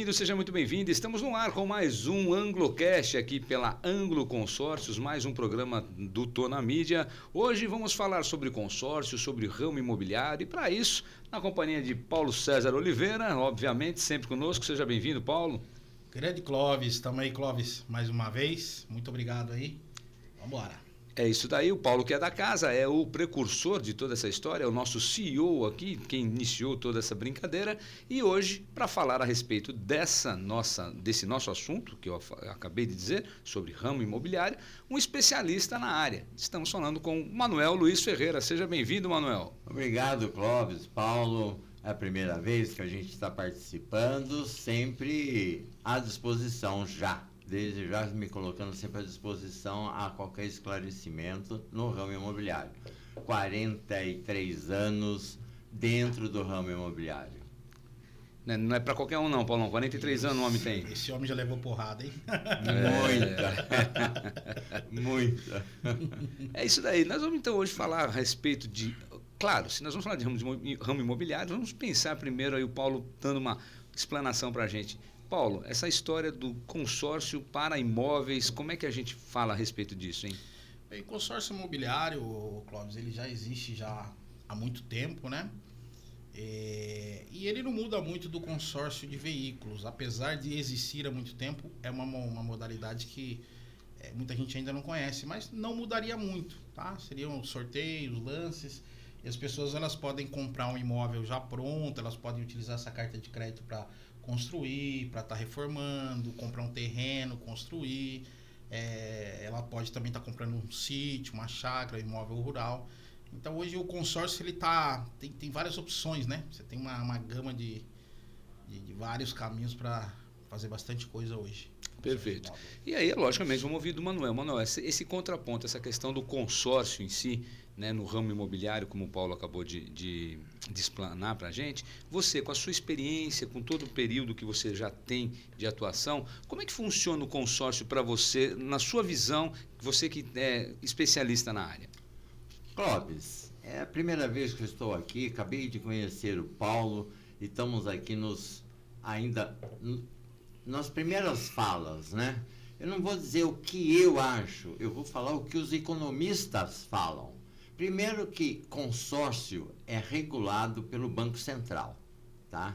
bem-vindo, seja muito bem-vindo. Estamos no ar com mais um Anglocast aqui pela Anglo Consórcios, mais um programa do Tô na Mídia. Hoje vamos falar sobre consórcio, sobre ramo imobiliário e para isso, na companhia de Paulo César Oliveira, obviamente, sempre conosco. Seja bem-vindo, Paulo. Grande Clóvis, estamos aí, Clóvis, mais uma vez. Muito obrigado aí. Vamos embora. É isso daí, o Paulo que é da casa, é o precursor de toda essa história, é o nosso CEO aqui, quem iniciou toda essa brincadeira. E hoje, para falar a respeito desse nosso assunto, que eu acabei de dizer, sobre ramo imobiliário, um especialista na área. Estamos falando com Manuel Luiz Ferreira. Seja bem-vindo, Manuel. Obrigado, Clóvis. Paulo, é a primeira vez que a gente está participando, sempre à disposição já. Desde já me colocando sempre à disposição a qualquer esclarecimento no ramo imobiliário. 43 anos dentro do ramo imobiliário. Não é para qualquer um não, Paulão. 43 anos o homem tem. Esse homem já levou porrada, hein? Muita. Muita. É isso daí. Nós vamos então hoje falar a respeito de... Claro, se nós vamos falar de ramo imobiliário, vamos pensar primeiro aí o Paulo dando uma explanação para a gente. Paulo, essa história do consórcio para imóveis, como é que a gente fala a respeito disso, hein? Bem, o consórcio imobiliário, Clóvis, ele já existe já há muito tempo, né? E ele não muda muito do consórcio de veículos. Apesar de existir há muito tempo, é uma modalidade que muita gente ainda não conhece, mas não mudaria muito, tá? Seriam sorteios, lances, e as pessoas elas podem comprar um imóvel já pronto, elas podem utilizar essa carta de crédito para construir, para estar reformando, comprar um terreno, construir. Ela pode também estar comprando um sítio, uma chácara, um imóvel rural. Então hoje o consórcio ele tem várias opções, né? Você tem uma gama de vários caminhos para fazer bastante coisa hoje. Perfeito. E aí, logicamente, vamos ouvir do Manuel. Manuel, esse contraponto, essa questão do consórcio em si, né, no ramo imobiliário, como o Paulo acabou de explanar para a gente, você, com a sua experiência, com todo o período que você já tem de atuação, como é que funciona o consórcio para você, na sua visão, você que é especialista na área? Clóvis, é a primeira vez que eu estou aqui, acabei de conhecer o Paulo e estamos aqui nas primeiras falas, né? Eu não vou dizer o que eu acho, eu vou falar o que os economistas falam. Primeiro que consórcio é regulado pelo Banco Central, tá?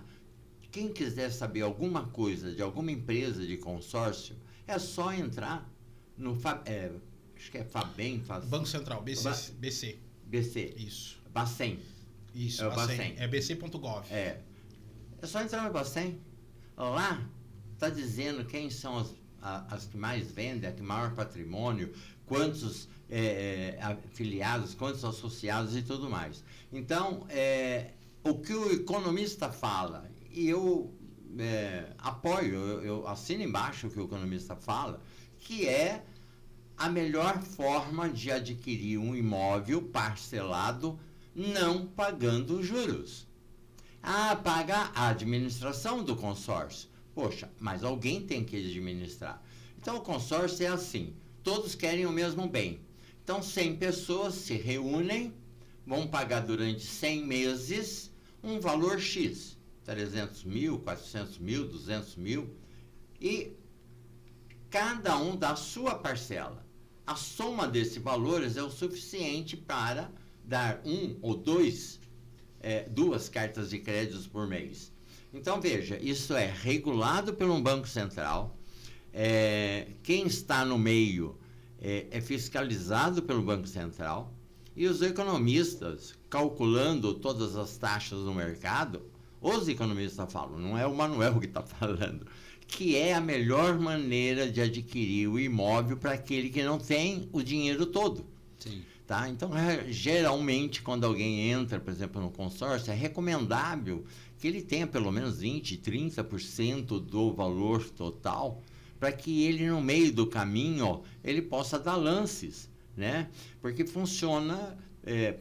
Quem quiser saber alguma coisa de alguma empresa de consórcio, é só entrar no acho que é Fabem, Banco Central, BC. BC. Isso. Bacen. Isso, é o Bacen. Bacen. É bc.gov. É só entrar no Bacen. Lá está dizendo quem são as que mais vendem, a que maior patrimônio, quantos afiliados, quantos associados e tudo mais. Então, o que o economista fala, e eu apoio, eu assino embaixo o que o economista fala, que é a melhor forma de adquirir um imóvel parcelado não pagando juros. Paga a administração do consórcio. Poxa, mas alguém tem que administrar. Então, o consórcio é assim, todos querem o mesmo bem. Então, 100 pessoas se reúnem, vão pagar durante 100 meses um valor X, 300 mil, 400 mil, 200 mil, e cada um dá a sua parcela. A soma desses valores é o suficiente para dar duas cartas de créditos por mês. Então, veja, isso é regulado pelo Banco Central, quem está no meio é fiscalizado pelo Banco Central, e os economistas, calculando todas as taxas do mercado, os economistas falam, não é o Manuel que está falando, que é a melhor maneira de adquirir o imóvel para aquele que não tem o dinheiro todo. Sim. Tá? Então, geralmente, quando alguém entra, por exemplo, no consórcio, é recomendável que ele tenha pelo menos 20%, 30% do valor total, para que ele, no meio do caminho, ele possa dar lances, né? Porque funciona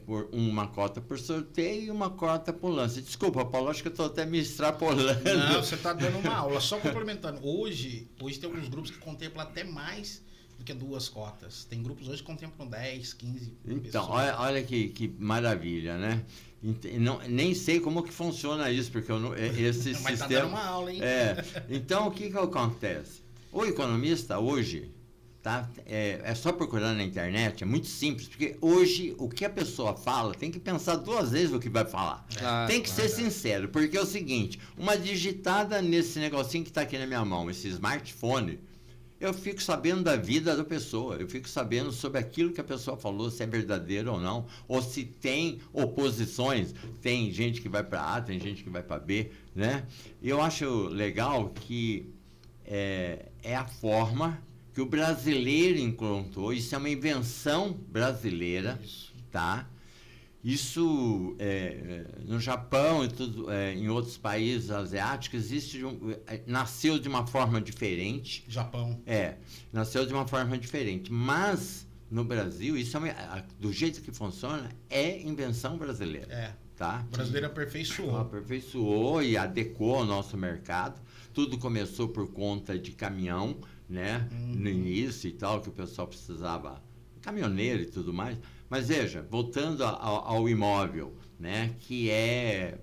por uma cota por sorteio e uma cota por lance. Desculpa, Paulo, acho que eu estou até me extrapolando. Não, você está dando uma aula. Só complementando. Hoje tem alguns grupos que contemplam até mais do que 2 cotas. Tem grupos hoje que contemplam 10, 15 Então, pessoas. olha que maravilha, né? Nem sei como que funciona isso, porque esse Mas sistema... tá dando uma aula, hein? Então, o que acontece? O economista hoje, tá? É só procurar na internet, é muito simples, porque hoje o que a pessoa fala tem que pensar 2 vezes no que vai falar. Tem que ser sincero, porque é o seguinte, uma digitada nesse negocinho que está aqui na minha mão, esse smartphone, eu fico sabendo da vida da pessoa, eu fico sabendo sobre aquilo que a pessoa falou, se é verdadeiro ou não, ou se tem oposições, tem gente que vai para A, tem gente que vai para B, né? E eu acho legal que é a forma que o brasileiro encontrou, isso é uma invenção brasileira, tá? Isso no Japão e tudo, em outros países asiáticos nasceu de uma forma diferente. Japão. Nasceu de uma forma diferente, mas no Brasil isso do jeito que funciona é invenção brasileira. Tá? O brasileiro aperfeiçoou. Aperfeiçoou e adequou ao nosso mercado. Tudo começou por conta de caminhão, né? No início e tal, que o pessoal precisava, caminhoneiro e tudo mais. Mas veja, voltando ao imóvel, né, que é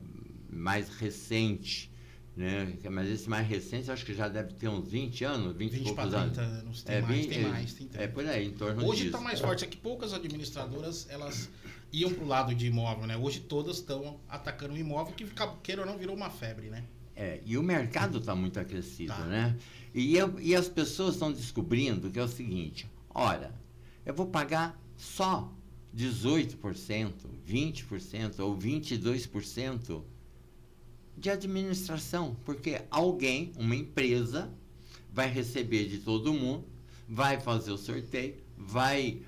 mais recente, né, mas esse mais recente acho que já deve ter uns 20 anos, 20 e poucos anos. 30 anos, tem mais. Tem por aí, em torno Hoje disso. está mais forte, é que poucas administradoras, elas iam para o lado de imóvel, né? Hoje todas estão atacando o imóvel, que queira ou não, virou uma febre, né? E o mercado está muito aquecido, né? E as pessoas estão descobrindo que é o seguinte, olha, eu vou pagar só 18%, 20% ou 22% de administração, porque alguém, uma empresa, vai receber de todo mundo, vai fazer o sorteio, vai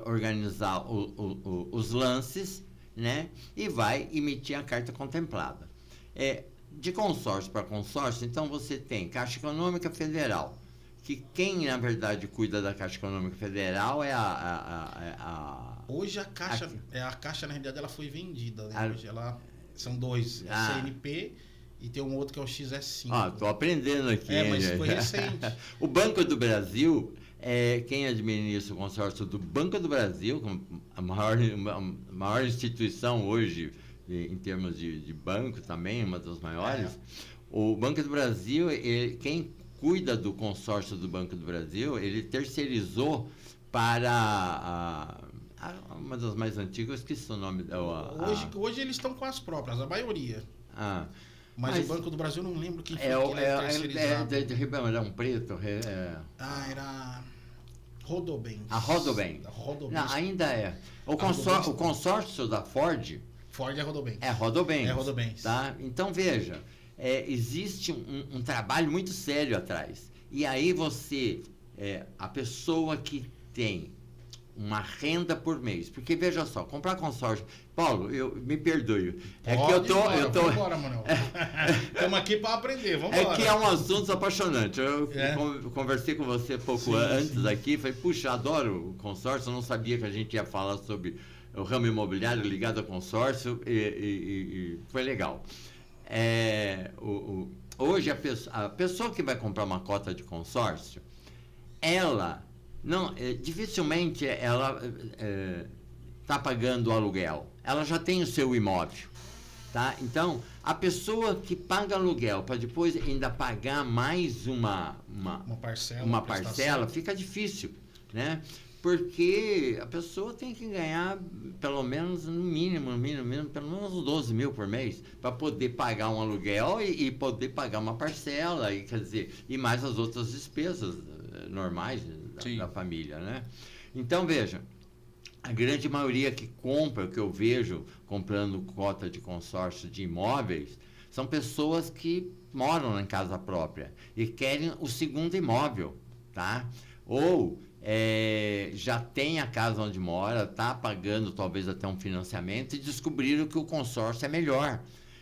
organizar os lances, né? E vai emitir a carta contemplada. De consórcio para consórcio, então você tem Caixa Econômica Federal, que quem, na verdade, cuida da Caixa Econômica Federal é Hoje a Caixa, na realidade, ela foi vendida, né? Hoje são 2, CNP e tem um outro que é o XS5. Tô aprendendo aqui. Mas foi recente. O Banco do Brasil, quem administra o consórcio do Banco do Brasil, a maior instituição hoje, em termos de banco também, uma das maiores. O Banco do Brasil, quem cuida do consórcio do Banco do Brasil, ele terceirizou para uma das mais antigas, que é o nome hoje eles estão com as próprias, a maioria. Mas o Banco do Brasil, não lembro quem foi de Ribeirão Preto. Era Rodobens. A Rodobens. Não, ainda é. O consórcio da Ford... Ford é Rodobens. É Rodobens. É Rodobens. Tá? Então, veja, existe um trabalho muito sério atrás. E aí a pessoa que tem uma renda por mês, porque veja só, comprar consórcio... Paulo, me perdoe. Vamos embora, Manuel. Estamos aqui para aprender, vamos embora. É que é um assunto apaixonante. Eu conversei com você pouco antes aqui, falei, puxa, adoro o consórcio, eu não sabia que a gente ia falar sobre o ramo imobiliário ligado ao consórcio, e foi legal. Hoje, a pessoa que vai comprar uma cota de consórcio, dificilmente ela está pagando o aluguel. Ela já tem o seu imóvel. Tá? Então, a pessoa que paga aluguel para depois ainda pagar mais uma parcela, fica difícil, né? Porque a pessoa tem que ganhar pelo menos, no mínimo, pelo menos uns 12 mil por mês para poder pagar um aluguel e poder pagar uma parcela, e mais as outras despesas normais da família, né? Então, veja, a grande maioria que compra, que eu vejo comprando cota de consórcio de imóveis, são pessoas que moram em casa própria e querem o segundo imóvel, tá? Ou já tem a casa onde mora, está pagando talvez até um financiamento e descobriram que o consórcio é melhor.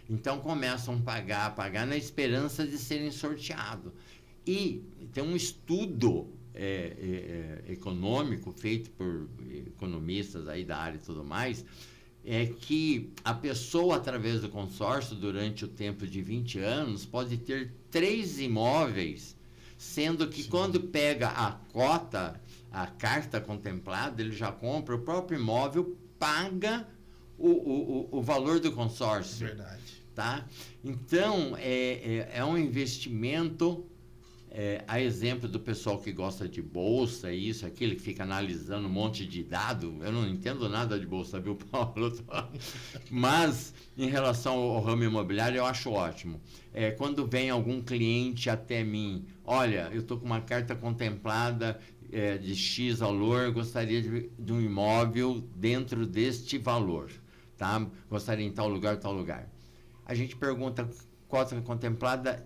Então começam a pagar na esperança de serem sorteados. E tem um estudo econômico feito por economistas aí da área e tudo mais, que a pessoa, através do consórcio, durante o tempo de 20 anos, pode ter 3 imóveis, sendo que quando pega a cota, a carta contemplada, ele já compra o próprio imóvel, paga o valor do consórcio. Verdade. Tá? Então, é um investimento, a exemplo do pessoal que gosta de bolsa, isso, aquele que fica analisando um monte de dado. Eu não entendo nada de bolsa, viu, Paulo? Mas, em relação ao ramo imobiliário, eu acho ótimo. Quando vem algum cliente até mim, olha, eu estou com uma carta contemplada de X valor, gostaria de um imóvel dentro deste valor, tá? Gostaria em tal lugar, tal lugar. A gente pergunta cota contemplada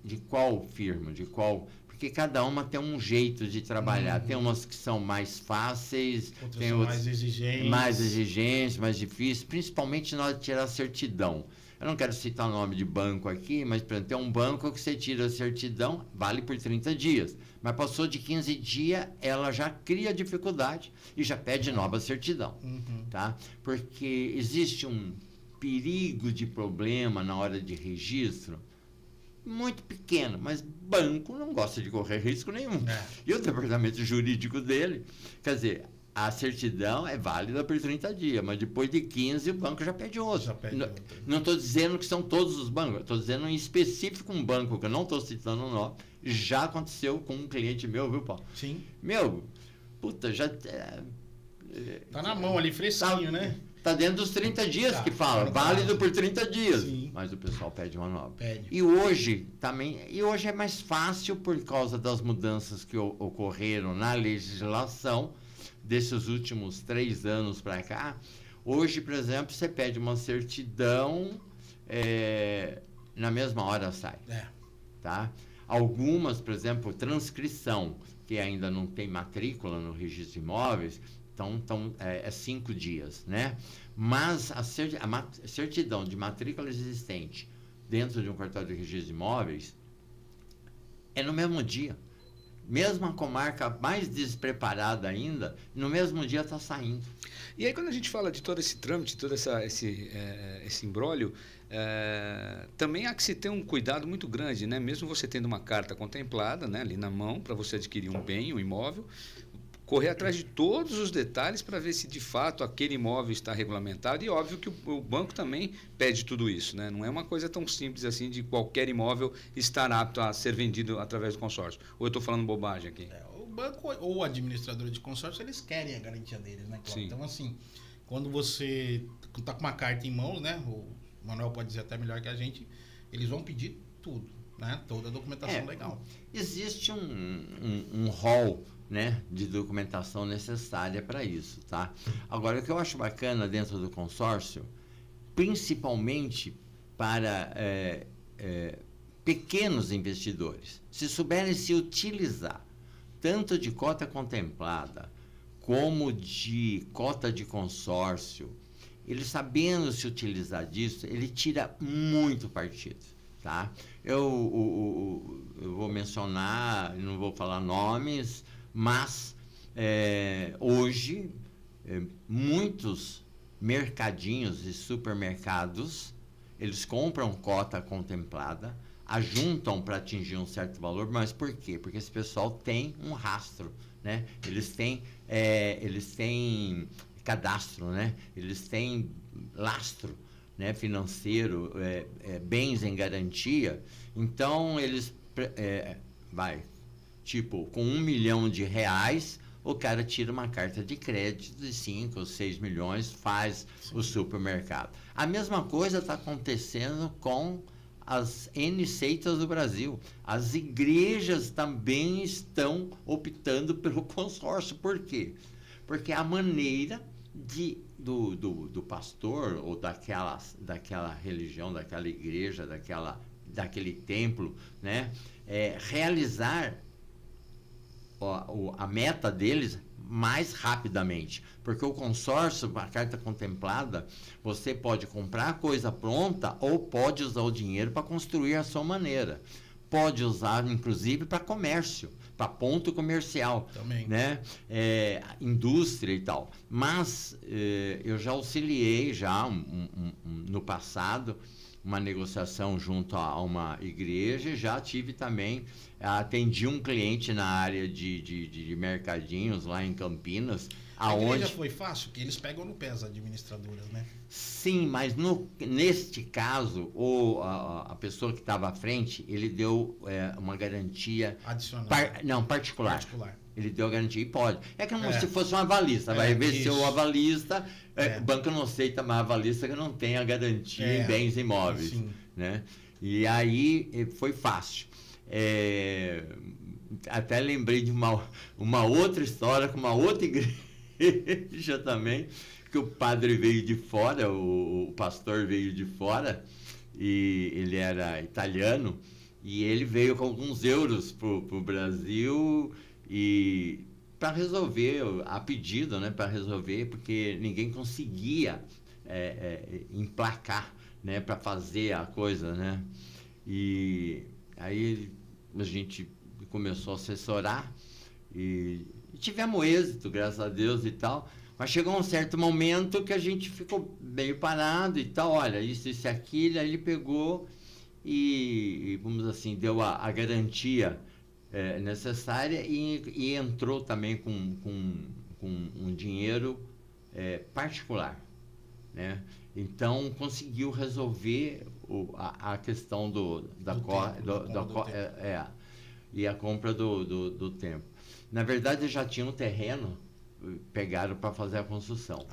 de qual firma, de qual... Porque cada uma tem um jeito de trabalhar. Tem umas que são mais fáceis, Outras tem são outras mais exigentes. mais exigentes, mais difíceis, principalmente na hora de tirar a certidão. Eu não quero citar o nome de banco aqui, mas, por exemplo, tem um banco que você tira a certidão, vale por 30 dias. Mas passou de 15 dias, ela já cria dificuldade e já pede nova certidão. Tá? Porque existe um perigo de problema na hora de registro muito pequeno, mas banco não gosta de correr risco nenhum. E o departamento jurídico dele, quer dizer, a certidão é válida por 30 dias, mas depois de 15 o banco já pede outro. Não estou dizendo que são todos os bancos, estou dizendo em específico um banco, que eu não estou citando o nome, já aconteceu com um cliente meu, viu, Paulo? Sim. Meu, puta, já... Tá na mão ali, fresquinho, né? Tá dentro dos 30 dias que fala, válido por 30 dias. Sim. Mas o pessoal pede uma nova. E hoje é mais fácil por causa das mudanças que ocorreram na legislação desses últimos 3 anos para cá. Hoje, por exemplo, você pede uma certidão, na mesma hora sai. Tá? Algumas, por exemplo, transcrição, que ainda não tem matrícula no registro de imóveis, então, 5 dias, né? Mas a certidão de matrícula existente dentro de um cartório de registro de imóveis é no mesmo dia. Mesmo a comarca mais despreparada ainda, no mesmo dia está saindo. E aí, quando a gente fala de todo esse trâmite, todo esse imbróglio, também há que se ter um cuidado muito grande, né? Mesmo você tendo uma carta contemplada, né, ali na mão, para você adquirir um bem, um imóvel, correr atrás de todos os detalhes para ver se de fato aquele imóvel está regulamentado. E óbvio que o banco também pede tudo isso, né? Não é uma coisa tão simples assim de qualquer imóvel estar apto a ser vendido através do consórcio. Ou eu estou falando bobagem aqui? O banco ou o administrador de consórcio, eles querem a garantia deles, né, Cláudio? Então, assim, quando você está com uma carta em mãos, né? O Manuel pode dizer até melhor que a gente, eles vão pedir tudo, né? Toda a documentação legal. Existe um rol, né, de documentação necessária para isso, tá? Agora, o que eu acho bacana dentro do consórcio, principalmente para pequenos investidores, se souberem se utilizar tanto de cota contemplada como de cota de consórcio, ele sabendo se utilizar disso, ele tira muito partido, tá? Eu vou mencionar, não vou falar nomes, mas hoje muitos mercadinhos e supermercados, eles compram cota contemplada, ajuntam para atingir um certo valor, mas por quê? Porque esse pessoal tem um rastro, né? Eles têm cadastro, né? Eles têm lastro, né, financeiro, bens em garantia. Então eles tipo, com R$1 milhão, o cara tira uma carta de crédito de 5 ou 6 milhões, faz o supermercado. A mesma coisa está acontecendo com as N seitas do Brasil. As igrejas também estão optando pelo consórcio. Por quê? Porque a maneira do pastor ou daquela religião, daquela igreja, daquele templo, né, realizar a meta deles mais rapidamente, porque o consórcio, a carta contemplada, você pode comprar a coisa pronta ou pode usar o dinheiro para construir a sua maneira. Pode usar, inclusive, para comércio, para ponto comercial, também, né? Indústria e tal. Mas eu já auxiliei no passado uma negociação junto a uma igreja, já tive também, atendi um cliente na área de mercadinhos lá em Campinas, A igreja aonde... foi fácil, porque eles pegam no pé as administradoras, né? Sim, mas neste caso, a pessoa que estava à frente, ele deu uma garantia... Adicional. Particular. Ele deu a garantia e pode. É como se fosse um avalista. Vai ver se o avalista... O banco não aceita mais avalista que não tem a garantia em bens imóveis. Sim. Né? E aí foi fácil. Até lembrei de uma outra história com uma outra igreja também, que o padre veio de fora, o pastor veio de fora, e ele era italiano, e ele veio com alguns euros para o Brasil e para resolver, a pedido, né, para resolver, porque ninguém conseguia emplacar, né, para fazer a coisa, né? E aí a gente começou a assessorar e tivemos êxito, graças a Deus e tal, mas chegou um certo momento que a gente ficou meio parado e tal, olha, isso e aquilo, aí ele pegou e vamos assim, deu a garantia necessária e entrou também com um dinheiro particular, né? Então conseguiu resolver a questão e a compra do tempo. Na verdade, já tinha um terreno, pegaram para fazer a construção.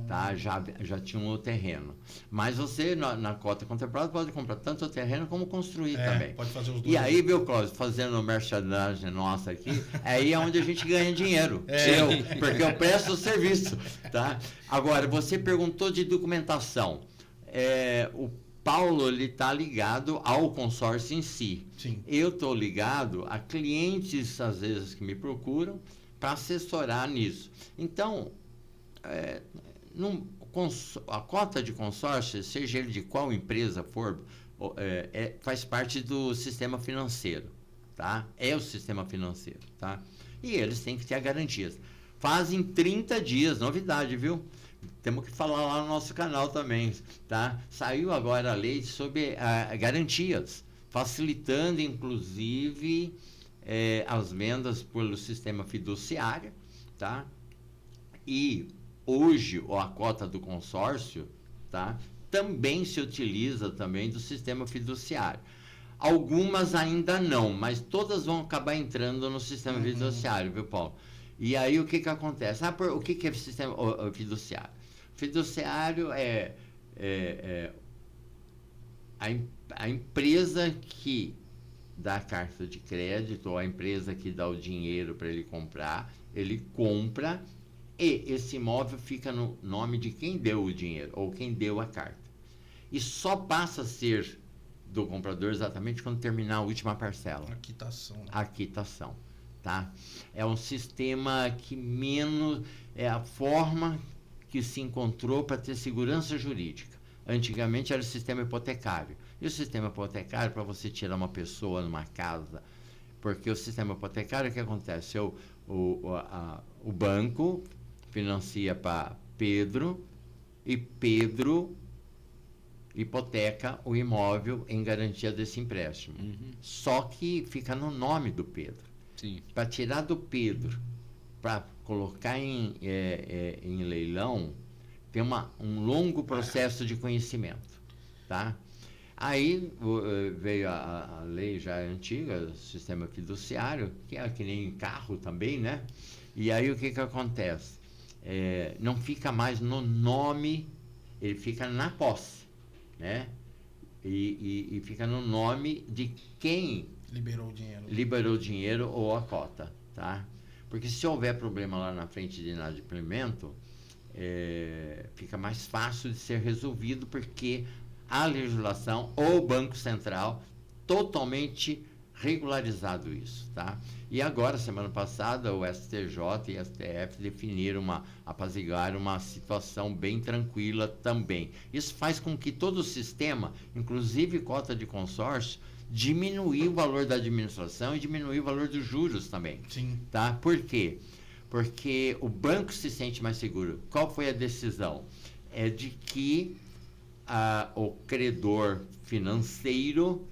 Tá? Já tinha um terreno. Mas você, na cota contemplada, pode comprar tanto o terreno como construir também. Pode fazer os dois. E aí, viu, Cláudio, fazendo merchandising nossa aqui, aí é onde a gente ganha dinheiro. Porque eu presto o serviço. Tá? Agora, você perguntou de documentação. O Paulo está ligado ao consórcio em si. Sim. Eu estou ligado a clientes, às vezes, que me procuram para assessorar nisso. Então, a cota de consórcio, seja ele de qual empresa for, faz parte do sistema financeiro. Tá? É o sistema financeiro. Tá? E eles têm que ter a garantias. Fazem 30 dias, novidade, viu? Temos que falar lá no nosso canal também, tá? Saiu agora a lei sobre garantias, facilitando, inclusive, as vendas pelo sistema fiduciário, tá? E hoje, a cota do consórcio, tá? Também se utiliza também do sistema fiduciário. Algumas ainda não, mas todas vão acabar entrando no sistema fiduciário, viu, Paulo? E aí o que acontece? O que é sistema fiduciário? Fiduciário é a empresa que dá a carta de crédito, ou a empresa que dá o dinheiro para ele comprar, ele compra e esse imóvel fica no nome de quem deu o dinheiro ou quem deu a carta. E só passa a ser do comprador exatamente quando terminar a última parcela. A quitação. Tá? É um sistema que menos é a forma que se encontrou para ter segurança jurídica. Antigamente era o sistema hipotecário. E o sistema hipotecário, para você tirar uma pessoa numa casa, porque o sistema hipotecário, o que acontece? O banco financia para Pedro e Pedro hipoteca o imóvel em garantia desse empréstimo. Só que fica no nome do Pedro. Para tirar do Pedro, para colocar em leilão, tem um longo processo de conhecimento, tá? Aí veio a lei já antiga, sistema fiduciário, que é que nem carro também, né? E aí o que acontece? Não fica mais no nome, ele fica na posse, né? E fica no nome de quem liberou o dinheiro ou a cota, tá? Porque se houver problema lá na frente de inadimplemento, fica mais fácil de ser resolvido, porque a legislação ou o Banco Central totalmente regularizado isso, tá? E agora, semana passada, o STJ e o STF definiram apaziguaram uma situação bem tranquila também. Isso faz com que todo o sistema, inclusive cota de consórcio, diminuir o valor da administração e diminuir o valor dos juros também. Sim. Tá? Por quê? Porque o banco se sente mais seguro. Qual foi a decisão? É de que o credor financeiro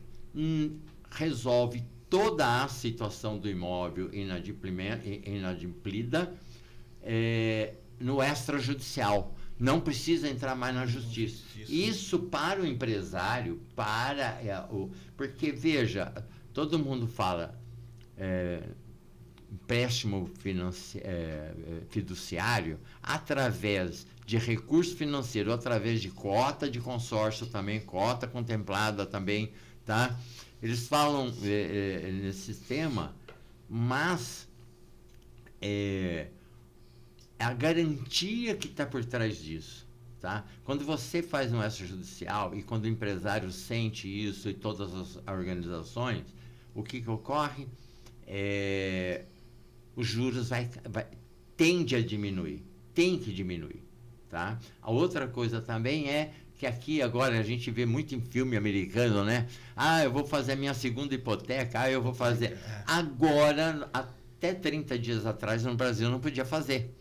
resolve toda a situação do imóvel inadimplida no extrajudicial. Não precisa entrar mais na justiça. Isso para o empresário, porque, veja, todo mundo fala empréstimo fiduciário através de recurso financeiro, através de cota de consórcio também, cota contemplada também, tá? Eles falam nesse sistema, mas a garantia que está por trás disso, tá? Quando você faz um extrajudicial e quando o empresário sente isso e todas as organizações, o que ocorre? Os juros tende a diminuir, tem que diminuir, tá? A outra coisa também é que aqui agora a gente vê muito em filme americano, né? Eu vou fazer a minha segunda hipoteca, eu vou fazer. Agora, até 30 dias atrás no Brasil não podia fazer.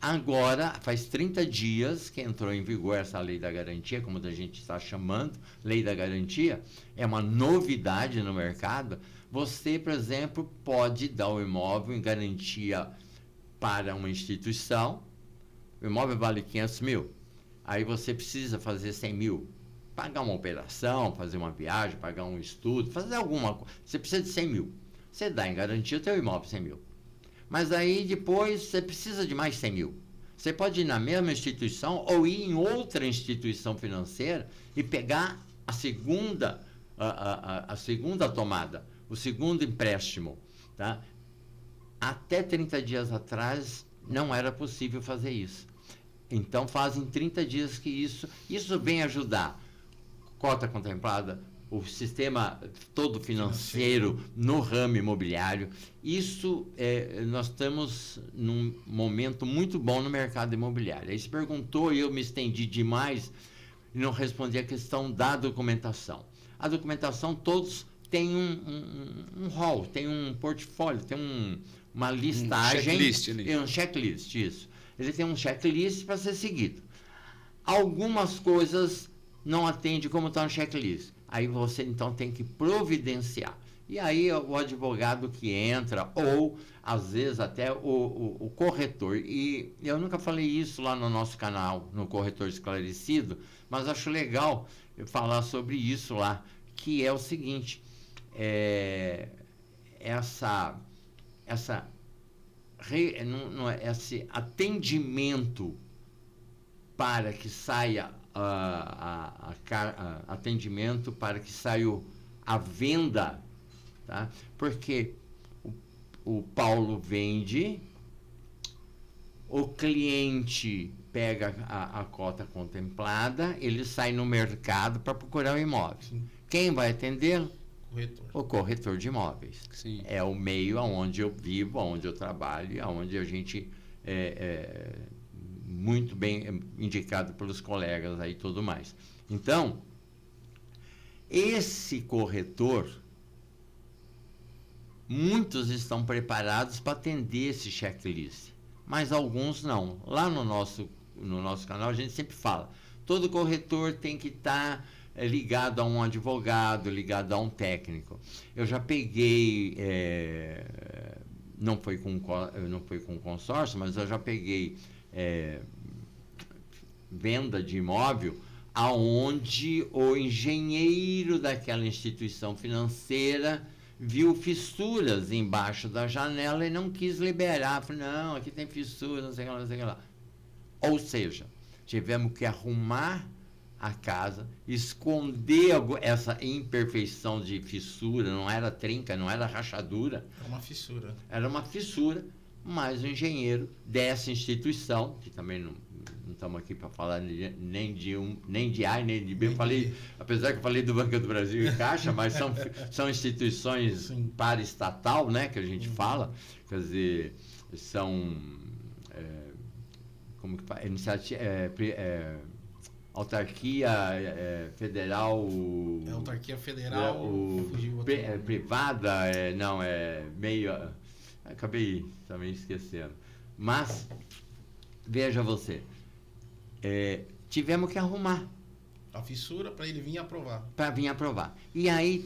Agora, faz 30 dias que entrou em vigor essa lei da garantia, como a gente está chamando, lei da garantia, é uma novidade no mercado. Você, por exemplo, pode dar o imóvel em garantia para uma instituição, o imóvel vale 500 mil, aí você precisa fazer 100 mil, pagar uma operação, fazer uma viagem, pagar um estudo, fazer alguma coisa, você precisa de 100 mil, você dá em garantia o teu imóvel 100 mil. Mas aí depois você precisa de mais 100 mil. Você pode ir na mesma instituição ou ir em outra instituição financeira e pegar a segunda tomada, o segundo empréstimo. Tá? Até 30 dias atrás não era possível fazer isso. Então fazem 30 dias que isso vem ajudar. Cota contemplada, o sistema todo financeiro no ramo imobiliário. Isso, nós estamos num momento muito bom no mercado imobiliário. Aí se perguntou e eu me estendi demais e não respondi a questão da documentação. A documentação, todos têm um rol, tem um portfólio, tem uma listagem. Um checklist, isso. Ele tem um checklist para ser seguido. Algumas coisas não atende como está no checklist. Aí você, então, tem que providenciar. E aí o advogado que entra, ou, às vezes, até o corretor. E eu nunca falei isso lá no nosso canal, no Corretor Esclarecido, mas acho legal eu falar sobre isso lá, que é o seguinte, esse atendimento para que saia atendimento para que saia a venda, tá? Porque o Paulo vende, o cliente pega a cota contemplada, ele sai no mercado para procurar o imóvel. Sim. Quem vai atender? O corretor de imóveis. Sim. É o meio onde eu vivo, onde eu trabalho, onde a gente muito bem indicado pelos colegas aí e tudo mais. Então, esse corretor, muitos estão preparados para atender esse checklist, mas alguns não. Lá no nosso canal a gente sempre fala, todo corretor tem que estar ligado a um advogado, ligado a um técnico. Eu já peguei, não foi com consórcio, mas eu já peguei venda de imóvel aonde o engenheiro daquela instituição financeira viu fissuras embaixo da janela e não quis liberar. Falei, não, aqui tem fissura, não sei o que lá, não sei o que lá. Ou seja, tivemos que arrumar a casa, esconder essa imperfeição de fissura, não era trinca, não era rachadura. Era uma fissura. Era uma fissura, mas o engenheiro dessa instituição, que também não estamos aqui para falar nem de A e nem de B, apesar que eu falei do Banco do Brasil e Caixa, mas são instituições paraestatal, né, que a gente fala, quer dizer, são como que fala? Autarquia federal. Autarquia federal. Privada, meio. Acabei também esquecendo. Mas, veja você, tivemos que arrumar a fissura para ele vir aprovar. Para vir aprovar. E aí,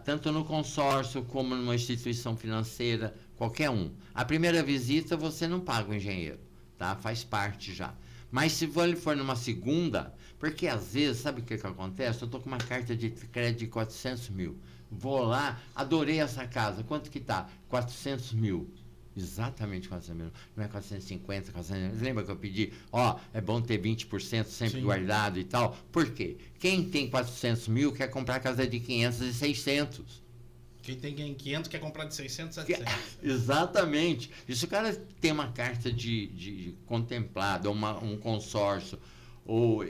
tanto no consórcio como numa instituição financeira, Qualquer um. A primeira visita você não paga o engenheiro, tá? Faz parte já. Mas se ele for numa segunda, porque às vezes, sabe o que acontece? Eu tô com uma carta de crédito de 400 mil. Vou lá, adorei essa casa. Quanto que tá? 400 mil. Exatamente 400 mil. Não é 450, 400. Lembra que eu pedi? É bom ter 20% sempre guardado e tal. Por quê? Quem tem 400 mil quer comprar casa de 500 e 600. Quem tem 500 quer comprar de 600, 700. Exatamente. E se o cara tem uma carta de contemplado, um consórcio, ou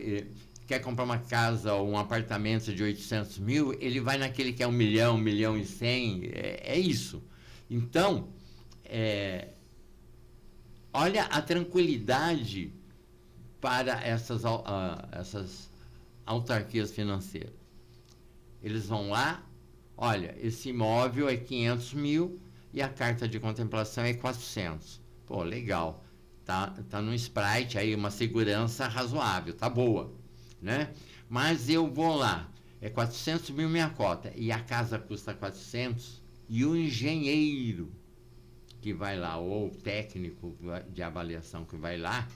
quer comprar uma casa ou um apartamento de 800 mil, ele vai naquele que é 1 milhão, 1 milhão e 100. É isso. Então, olha a tranquilidade para essas autarquias financeiras. Eles vão lá, olha, esse imóvel é 500 mil e a carta de contemplação é 400. Pô, legal. Tá no Sprite aí, uma segurança razoável, tá boa, né? Mas eu vou lá, é 400 mil minha cota, e a casa custa 400, e o engenheiro que vai lá, ou o técnico de avaliação que vai lá,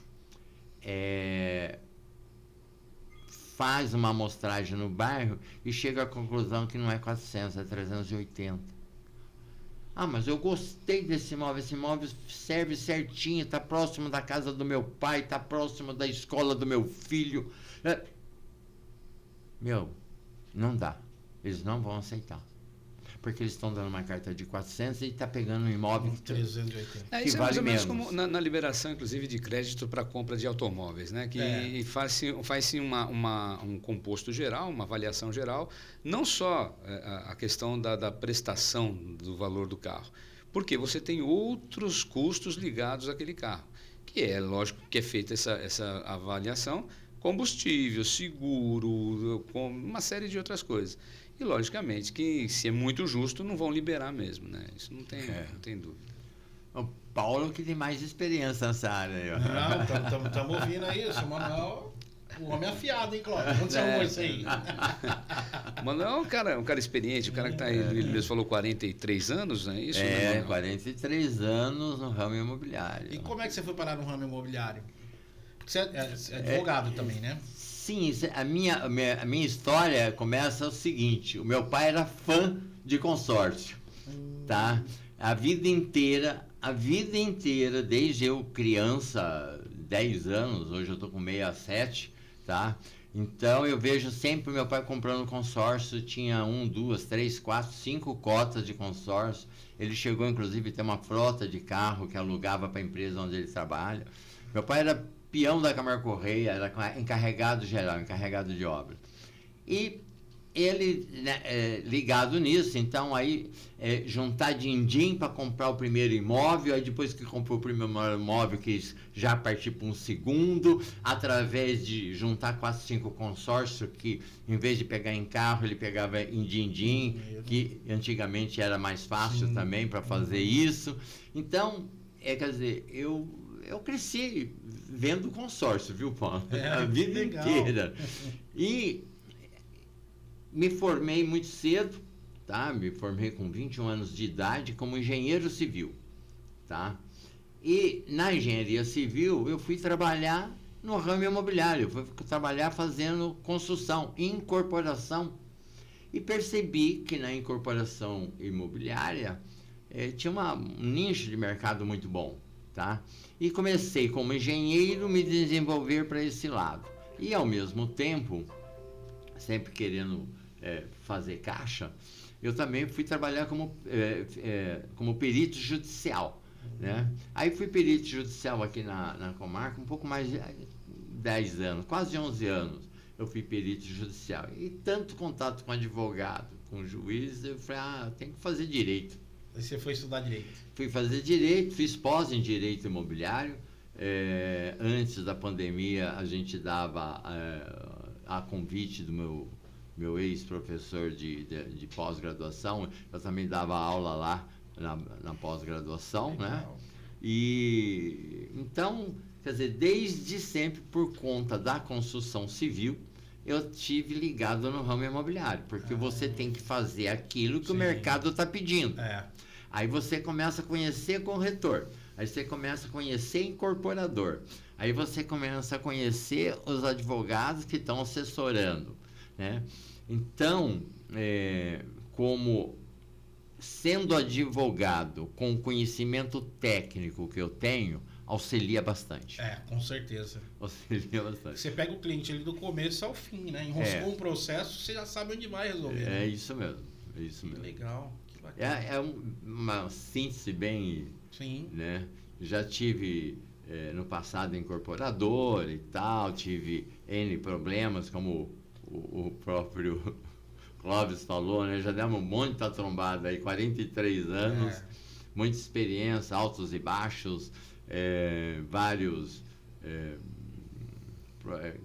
faz uma amostragem no bairro e chega à conclusão que não é 400, é 380. Mas eu gostei desse imóvel, esse imóvel serve certinho, está próximo da casa do meu pai, está próximo da escola do meu filho. Não dá. Eles não vão aceitar. Porque eles estão dando uma carta de 400 e está pegando um imóvel de 380. Isso vale é mais ou menos menos. como na liberação, inclusive, de crédito para compra de automóveis, né? Que faz-se um composto geral, uma avaliação geral, não só a questão da prestação do valor do carro, porque você tem outros custos ligados àquele carro, que é lógico que é feita essa avaliação, combustível, seguro, com uma série de outras coisas. E, logicamente, que se é muito justo, não vão liberar mesmo, né? Isso não tem dúvida. O Paulo que tem mais experiência nessa área aí, ó. Não, estamos ouvindo aí, o seu Manuel, o homem afiado, hein, Cláudio? Onde você arrumou isso aí? O Manuel é um cara experiente, o cara que está aí, ele mesmo falou 43 anos, não é isso? Né, 43 anos no ramo imobiliário. E como é que você foi parar no ramo imobiliário? Porque você é advogado também, né? Sim, a minha história começa o seguinte: o meu pai era fã de consórcio, tá? A vida inteira, desde eu criança, 10 anos, hoje eu tô com 67, tá? Então eu vejo sempre meu pai comprando consórcio, tinha 1, 2, 3, 4, 5 cotas de consórcio. Ele chegou inclusive a ter uma frota de carro que alugava para a empresa onde ele trabalha. Meu pai era peão da Camargo Correia, era encarregado geral, encarregado de obra. E ele, ligado nisso, então aí juntar din-din para comprar o primeiro imóvel, aí depois que comprou o primeiro imóvel, quis já partir para um segundo, através de juntar 4, 5 consórcios, que em vez de pegar em carro, ele pegava em din-din, que antigamente era mais fácil também para fazer isso. Então, quer dizer, eu cresci vendo consórcio, viu, Paulo? A vida inteira. E me formei muito cedo, tá? Me formei com 21 anos de idade como engenheiro civil, tá? E na engenharia civil eu fui trabalhar no ramo imobiliário, fui trabalhar fazendo construção, incorporação. E percebi que na incorporação imobiliária tinha um nicho de mercado muito bom, tá? E comecei como engenheiro me desenvolver para esse lado. E ao mesmo tempo, sempre querendo fazer caixa, eu também fui trabalhar como perito judicial, né? Aí fui perito judicial aqui na comarca, um pouco mais de 10 anos, quase 11 anos eu fui perito judicial. E tanto contato com advogado, com juiz, eu falei, tem que fazer direito. Aí você foi estudar direito? Fui fazer direito, fiz pós em direito imobiliário. Antes da pandemia, a gente dava a convite do meu ex-professor de pós-graduação, eu também dava aula lá na pós-graduação, né? E então, quer dizer, desde sempre, por conta da construção civil, eu tive ligado no ramo imobiliário, porque você tem que fazer aquilo que o mercado está pedindo. Aí você começa a conhecer corretor. Aí você começa a conhecer incorporador. Aí você começa a conhecer os advogados que estão assessorando, né? Então, como sendo advogado com o conhecimento técnico que eu tenho, auxilia bastante. Com certeza. Auxilia bastante. Você pega o cliente ali do começo ao fim, né? Enroscou um processo, você já sabe onde vai resolver. É isso mesmo. É isso Que mesmo. legal. Que bacana. É uma síntese bem... Sim. Né? Já tive no passado incorporador e tal, tive N problemas, como o próprio Clóvis falou, né? Já demos um monte de trombada aí, 43 anos, muita experiência, altos e baixos, vários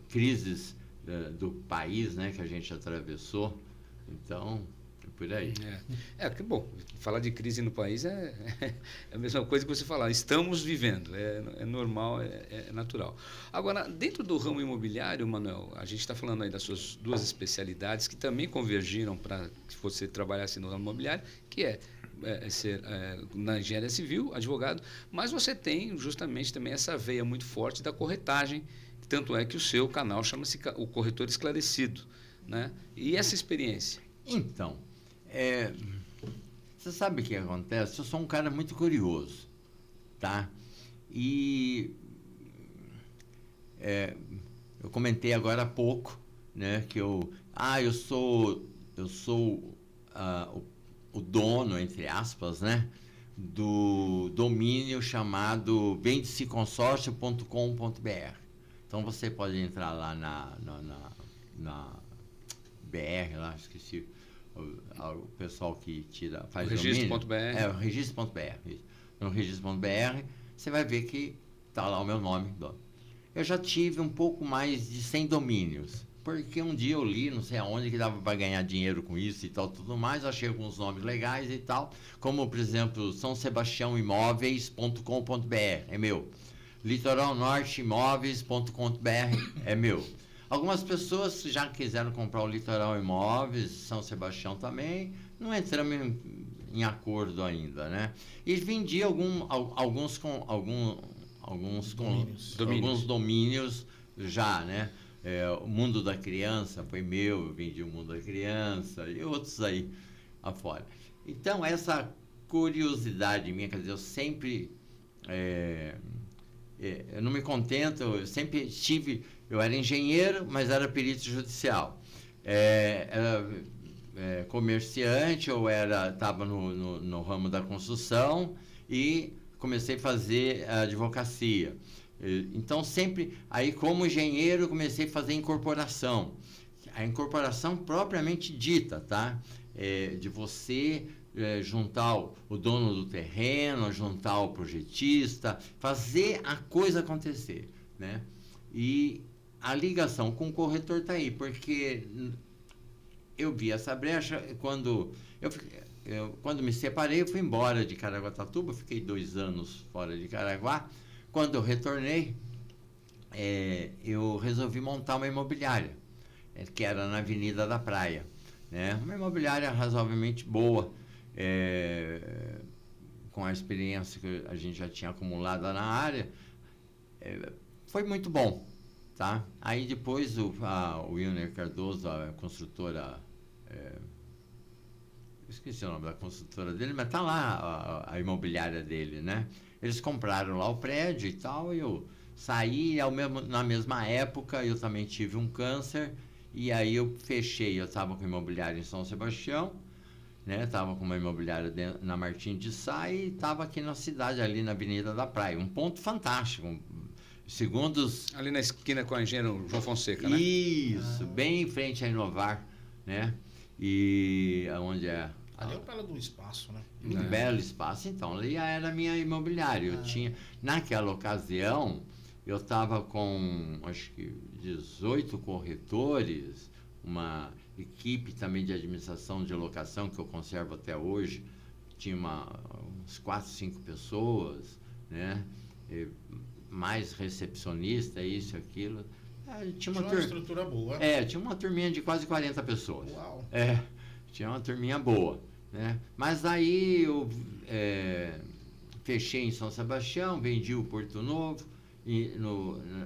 crises do país, né, que a gente atravessou. Então, é por aí. Que bom, falar de crise no país é a mesma coisa que você falar, estamos vivendo, é normal, é natural. Agora, dentro do ramo imobiliário, Manuel, a gente está falando aí das suas duas especialidades que também convergiram para que você trabalhasse no ramo imobiliário, que é ser na engenharia civil, advogado, mas você tem justamente também essa veia muito forte da corretagem, tanto é que o seu canal chama-se o Corretor Esclarecido, né? E essa experiência? Então, você sabe o que acontece? Eu sou um cara muito curioso, tá? E eu comentei agora há pouco, né, que eu sou o dono, entre aspas, né, do domínio chamado vendececonsórcio.com.br. Então você pode entrar lá na BR, lá, esqueci, o pessoal que faz o registro.br. O registro.br. No registro.br você vai ver que está lá o meu nome. Eu já tive um pouco mais de 100 domínios, porque um dia eu li, não sei aonde, que dava para ganhar dinheiro com isso e tal, tudo mais. Achei alguns nomes legais e tal, como, por exemplo, São Sebastião Imóveis.com.br, é meu. Litoral Norte Imóveis.com.br, é meu. Algumas pessoas já quiseram comprar o Litoral Imóveis, São Sebastião também, não entramos em acordo ainda, né? E vendi alguns domínios já, né? O Mundo da Criança foi meu, eu vendi o Mundo da Criança e outros aí afora. Então, essa curiosidade minha, quer dizer, eu sempre... eu não me contento, eu sempre tive... Eu era engenheiro, mas era perito judicial. Era comerciante, ou estava no ramo da construção e comecei a fazer advocacia. Então, sempre, aí como engenheiro, comecei a fazer incorporação. A incorporação propriamente dita, tá? De você juntar o dono do terreno, juntar o projetista, fazer a coisa acontecer, né? E a ligação com o corretor está aí, porque eu vi essa brecha quando quando me separei, eu fui embora de Caraguatatuba, fiquei 2 anos fora de Caraguá. Quando eu retornei, eu resolvi montar uma imobiliária, que era na Avenida da Praia, né? Uma imobiliária razoavelmente boa, com a experiência que a gente já tinha acumulado na área, foi muito bom, tá? Aí depois o Wilner Cardoso, a construtora, esqueci o nome da construtora dele, mas tá lá a imobiliária dele, né? Eles compraram lá o prédio e tal, e eu saí, na mesma época eu também tive um câncer, e aí eu fechei, eu estava com imobiliária em São Sebastião, né? Estava com uma imobiliária na Martim de Sá e estava aqui na cidade, ali na Avenida da Praia, um ponto fantástico, segundo os... Ali na esquina com a engenheiro João Fonseca, né? Isso, bem em frente a Inovar, né? E onde é? Ali é o belo do espaço, né? Um belo espaço. Então, ali era a minha imobiliária. Eu tinha, naquela ocasião, eu estava com, acho que 18 corretores, uma equipe também de administração de locação, que eu conservo até hoje, tinha uns 4, 5 pessoas, né? Mais recepcionista, isso, aquilo. Tinha uma estrutura boa. Tinha uma turminha de quase 40 pessoas. Uau! Tinha uma turminha boa, né? Mas aí eu fechei em São Sebastião, vendi o Porto Novo, e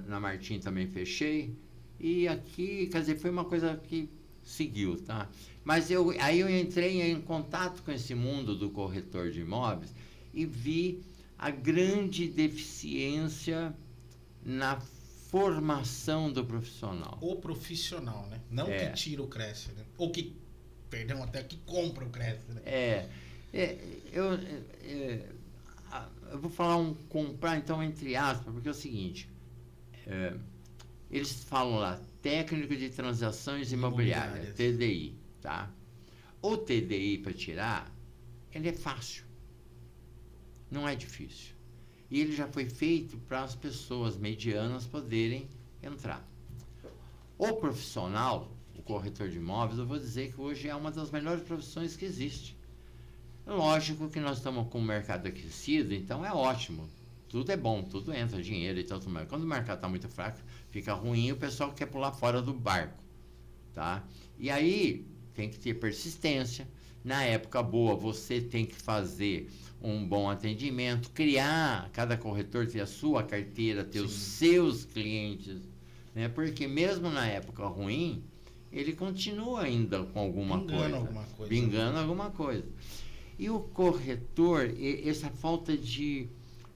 na Martim também fechei. E aqui, quer dizer, foi uma coisa que seguiu, tá? Mas aí eu entrei em contato com esse mundo do corretor de imóveis e vi a grande deficiência na formação do profissional. O profissional, né? Não que tira o Cresce, né? Ou que, perdão, até que compra o Cresce, né? Eu vou falar comprar, então, entre aspas, porque é o seguinte, eles falam lá, técnico de transações imobiliárias, TDI, tá? O TDI para tirar, ele é fácil, não é difícil. E ele já foi feito para as pessoas medianas poderem entrar. O profissional, o corretor de imóveis, eu vou dizer que hoje é uma das melhores profissões que existe. Lógico que nós estamos com o mercado aquecido, então é ótimo. Tudo é bom, tudo entra, dinheiro e tal. Quando o mercado está muito fraco, fica ruim, o pessoal quer pular fora do barco, tá? E aí tem que ter persistência. Na época boa, você tem que fazer um bom atendimento, cada corretor ter a sua carteira, ter os seus clientes, né? Porque mesmo na época ruim, ele continua ainda com vingando alguma coisa. E o corretor, essa falta de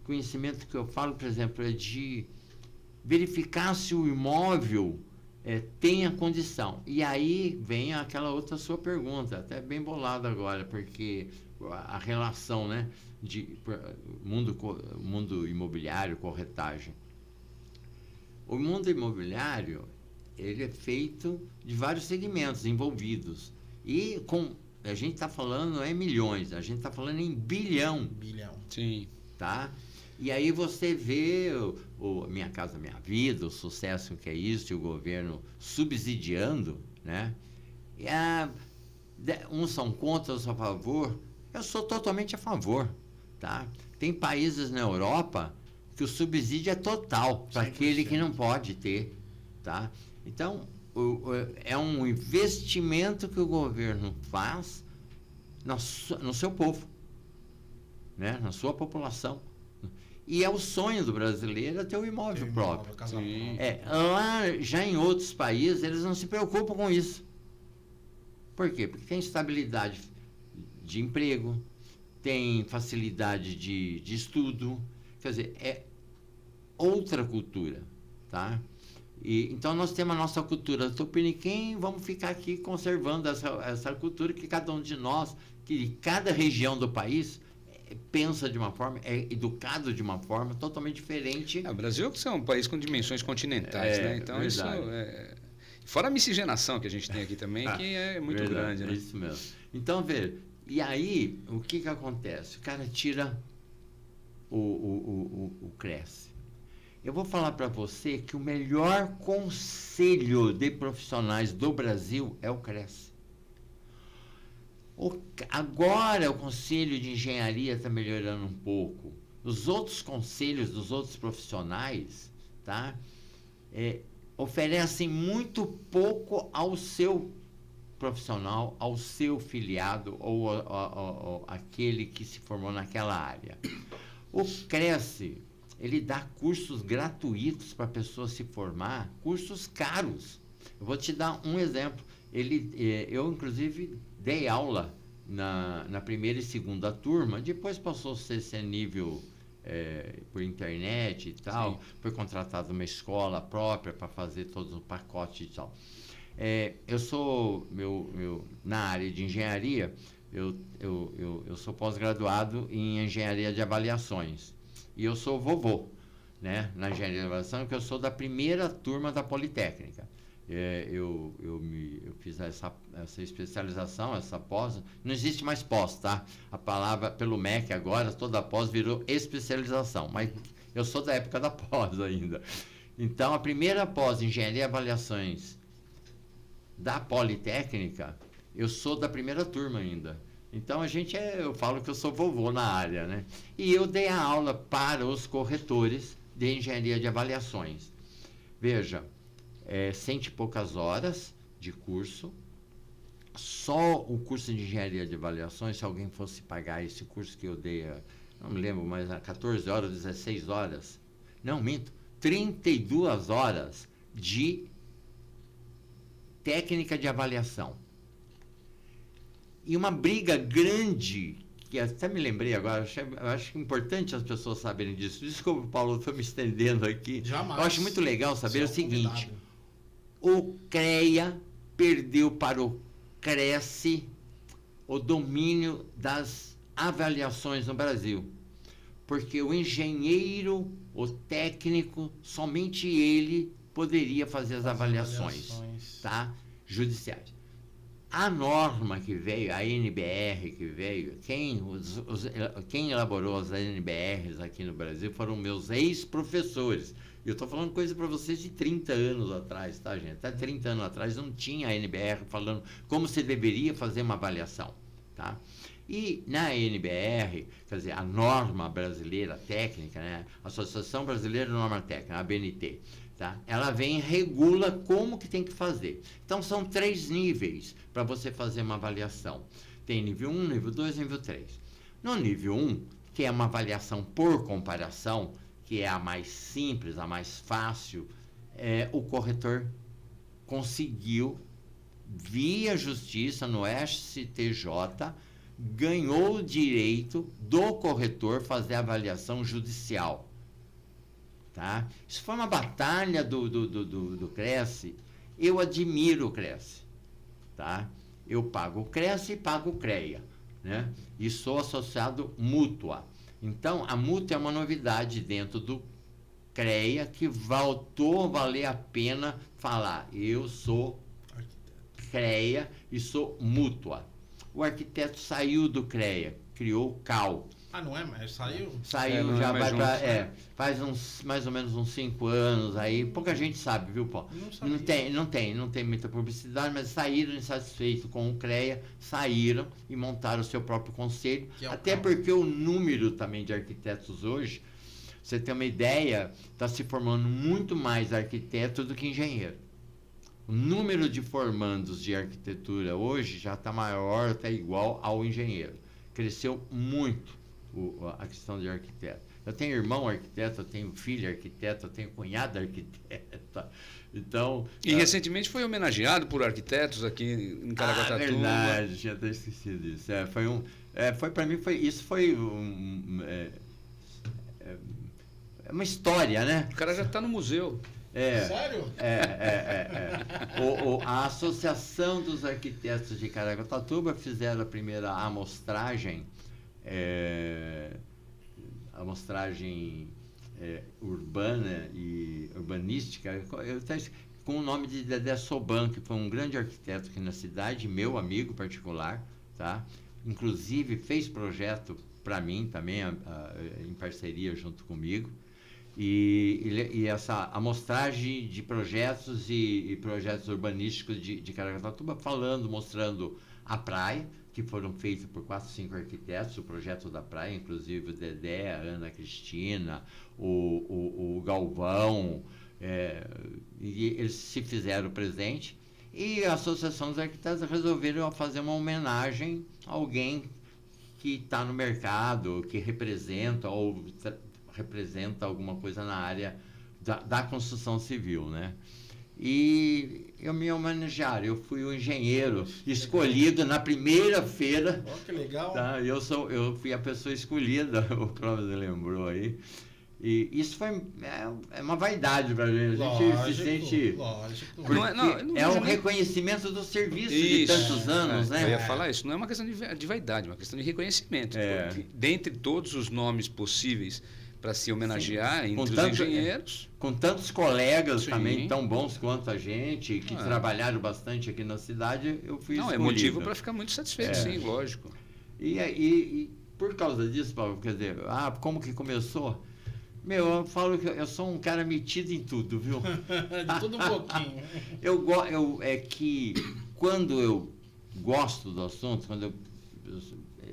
conhecimento que eu falo, por exemplo, é de verificar se o imóvel tem a condição. E aí vem aquela outra sua pergunta, até bem bolada agora, porque a relação, né, de mundo imobiliário, corretagem. O mundo imobiliário, ele é feito de vários segmentos envolvidos. E a gente está falando não é milhões, a gente está falando em bilhão. Sim. Tá? E aí você vê o Minha Casa Minha Vida, o sucesso que é isso, e o governo subsidiando, né? Uns são contra, outros a favor. Eu sou totalmente a favor, tá? Tem países na Europa que o subsídio é total para aquele que não pode ter, tá? Então, é um investimento que o governo faz no seu povo, né? Na sua população. E é o sonho do brasileiro ter um imóvel próprio. Lá, já em outros países, eles não se preocupam com isso. Por quê? Porque tem estabilidade de emprego, tem facilidade de estudo, quer dizer, é outra cultura, tá? Então, nós temos a nossa cultura tupiniquim, vamos ficar aqui conservando essa cultura que cada um de nós, que cada região do país pensa de uma forma, é educado de uma forma totalmente diferente. O Brasil é um país com dimensões continentais, né? Então, verdade. Isso fora a miscigenação que a gente tem aqui também, que é muito verdade, grande, né? É isso mesmo. Então, vê, e aí, o que acontece? O cara tira o Cresce. Eu vou falar para você que o melhor conselho de profissionais do Brasil é o Cresce. Agora o conselho de engenharia está melhorando um pouco. Os outros conselhos dos outros profissionais, tá? Oferecem muito pouco ao seu profissional, ao seu filiado ou aquele que se formou naquela área. O Cresce, ele dá cursos gratuitos para a pessoa se formar, cursos caros. Eu vou te dar um exemplo. Eu, inclusive, dei aula na primeira e segunda turma, depois passou a ser nível por internet e tal, foi contratado uma escola própria para fazer todo o pacote e tal. Eu sou, na área de engenharia, eu sou pós-graduado em engenharia de avaliações, e eu sou vovô, né, na engenharia de avaliação, porque eu sou da primeira turma da Politécnica. Eu fiz essa especialização, essa pós. Não existe mais pós, tá? A palavra, pelo MEC agora, toda pós virou especialização. Mas eu sou da época da pós ainda. Então, a primeira pós em engenharia e avaliações da Politécnica, eu sou da primeira turma ainda. Então, eu falo que eu sou vovô na área, né? E eu dei a aula para os corretores de engenharia de avaliações. Veja, 100 e poucas horas de curso, só o curso de engenharia de avaliações, se alguém fosse pagar esse curso que eu dei, não me lembro, mas a 14 horas, 16 horas, não, minto, 32 horas de técnica de avaliação. E uma briga grande, que até me lembrei agora, eu acho importante as pessoas saberem disso. Desculpa, Paulo, estou me estendendo aqui. Jamais. Eu acho muito legal saber o seguinte: convidado. o CREA perdeu para o Cresce o domínio das avaliações no Brasil. Porque o engenheiro, o técnico, somente ele poderia fazer as avaliações, tá? Judiciais. A norma que veio, a NBR que veio, quem elaborou as NBRs aqui no Brasil foram meus ex-professores. Eu estou falando coisa para vocês de 30 anos atrás, tá, gente? Até 30 anos atrás não tinha a NBR falando como se deveria fazer uma avaliação, tá? E na NBR, quer dizer, a norma brasileira técnica, né? Associação Brasileira de Norma Técnica, a ABNT, tá? Ela vem e regula como que tem que fazer. Então, são 3 níveis para você fazer uma avaliação. Tem nível 1, nível 2 e nível 3. No nível 1, que é uma avaliação por comparação, que é a mais simples, a mais fácil, o corretor conseguiu, via justiça no STJ, ganhou o direito do corretor fazer a avaliação judicial. Tá? Isso foi uma batalha do Cresce. Eu admiro o Cresce. Tá? Eu pago o Cresce e pago o CREA. Né? E sou associado mútua. Então, a mútua é uma novidade dentro do CREA que voltou a valer a pena falar. Eu sou CREA e sou mútua. O arquiteto saiu do CREA, criou o CAL. Ah, não é? Mas saiu? Saiu, já vai para... faz mais ou menos uns 5 anos aí. Pouca gente sabe, viu, Paulo? Não tem muita publicidade, mas saíram insatisfeitos com o CREA, saíram e montaram o seu próprio conselho. Até porque o número também de arquitetos hoje, você tem uma ideia, está se formando muito mais arquiteto do que engenheiro. O número de formandos de arquitetura hoje já está maior, está igual ao engenheiro. Cresceu muito a questão de arquiteto. Eu tenho irmão arquiteto, eu tenho filho arquiteto, eu tenho cunhada arquiteta. Então, e recentemente foi homenageado por arquitetos aqui em Caraguatatuba. Verdade, tinha até esquecido disso. Foi para mim, isso foi uma história, né? O cara já está no museu. Sério? A Associação dos Arquitetos de Caraguatatuba fizeram a primeira amostragem, urbana e urbanística, com o nome de Dedé Soban, que foi um grande arquiteto aqui na cidade, meu amigo particular, tá? Inclusive fez projeto para mim também, em parceria junto comigo. E essa amostragem de projetos e projetos urbanísticos de Caraguatatuba, mostrando a praia, que foram feitos por 4, 5 arquitetos, o projeto da praia, inclusive o Dedé, a Ana Cristina, o Galvão, e eles se fizeram presente, e a Associação dos Arquitetos resolveram fazer uma homenagem a alguém que está no mercado, que representa alguma coisa na área da construção civil, né? E eu me homenagearam, eu fui o engenheiro escolhido na primeira feira. Oh, que legal! Tá? Eu fui a pessoa escolhida, o Cláudio lembrou aí. E isso é uma vaidade para a gente. A gente se sente... Lógico. É um reconhecimento do serviço de tantos anos, né? Eu ia falar isso. Não é uma questão de vaidade, é uma questão de reconhecimento. Dentre todos os nomes possíveis para se homenagear entre os engenheiros. Com tantos colegas também tão bons quanto a gente, que trabalharam bastante aqui na cidade, eu fui escolhido. É motivo para ficar muito satisfeito, sim, lógico. E por causa disso, Paulo, quer dizer, como que começou? Eu falo que eu sou um cara metido em tudo, viu? De tudo um pouquinho. É que quando eu gosto do assunto,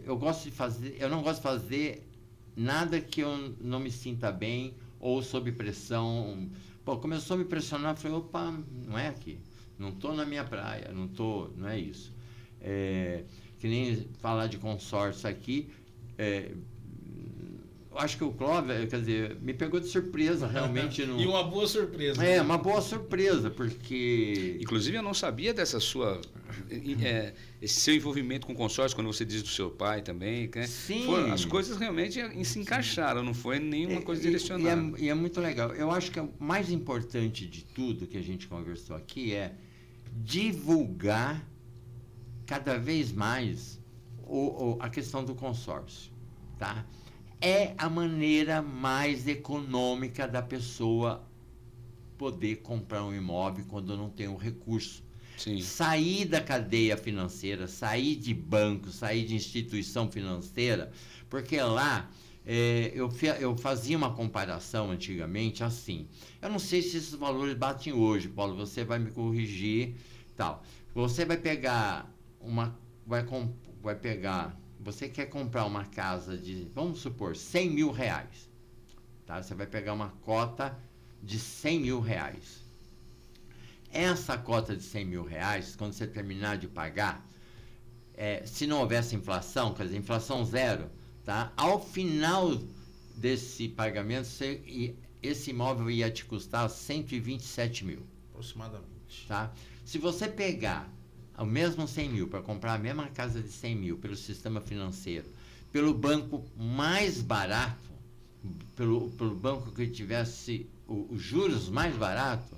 eu gosto de fazer, eu não gosto de fazer nada que eu não me sinta bem ou sob pressão. Pô, começou a me pressionar, eu falei, opa, não é aqui, não estou na minha praia, não é isso. Que nem falar de consórcio aqui. Eu acho que o Clóvis, quer dizer, me pegou de surpresa, realmente. E uma boa surpresa. Uma boa surpresa, porque... Inclusive, eu não sabia dessa esse seu envolvimento com o consórcio, quando você diz do seu pai também. Né? Sim. As coisas realmente se encaixaram, não foi nenhuma coisa direcionada. E é muito legal. Eu acho que o mais importante de tudo que a gente conversou aqui é divulgar cada vez mais a questão do consórcio, tá? É a maneira mais econômica da pessoa poder comprar um imóvel quando não tem o recurso. Sim. Sair da cadeia financeira, sair de banco, sair de instituição financeira, porque lá eu fazia uma comparação antigamente assim. Eu não sei se esses valores batem hoje, Paulo, você vai me corrigir, tal. Você vai pegar você quer comprar uma casa de, vamos supor, 100 mil reais. Tá? Você vai pegar uma cota de 100 mil reais. Essa cota de 100 mil reais, quando você terminar de pagar, se não houvesse inflação, quer dizer, inflação zero, tá? Ao final desse pagamento, esse imóvel ia te custar 127 mil. Aproximadamente. Tá? Se você pegar o mesmo 100 mil para comprar a mesma casa de 100 mil pelo sistema financeiro, pelo banco mais barato, pelo banco que tivesse os juros mais barato,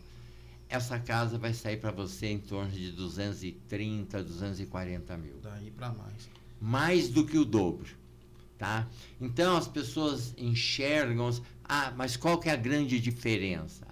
essa casa vai sair para você em torno de 230, 240 mil. Daí para mais. Mais do que o dobro. Tá? Então as pessoas enxergam, mas qual que é a grande diferença?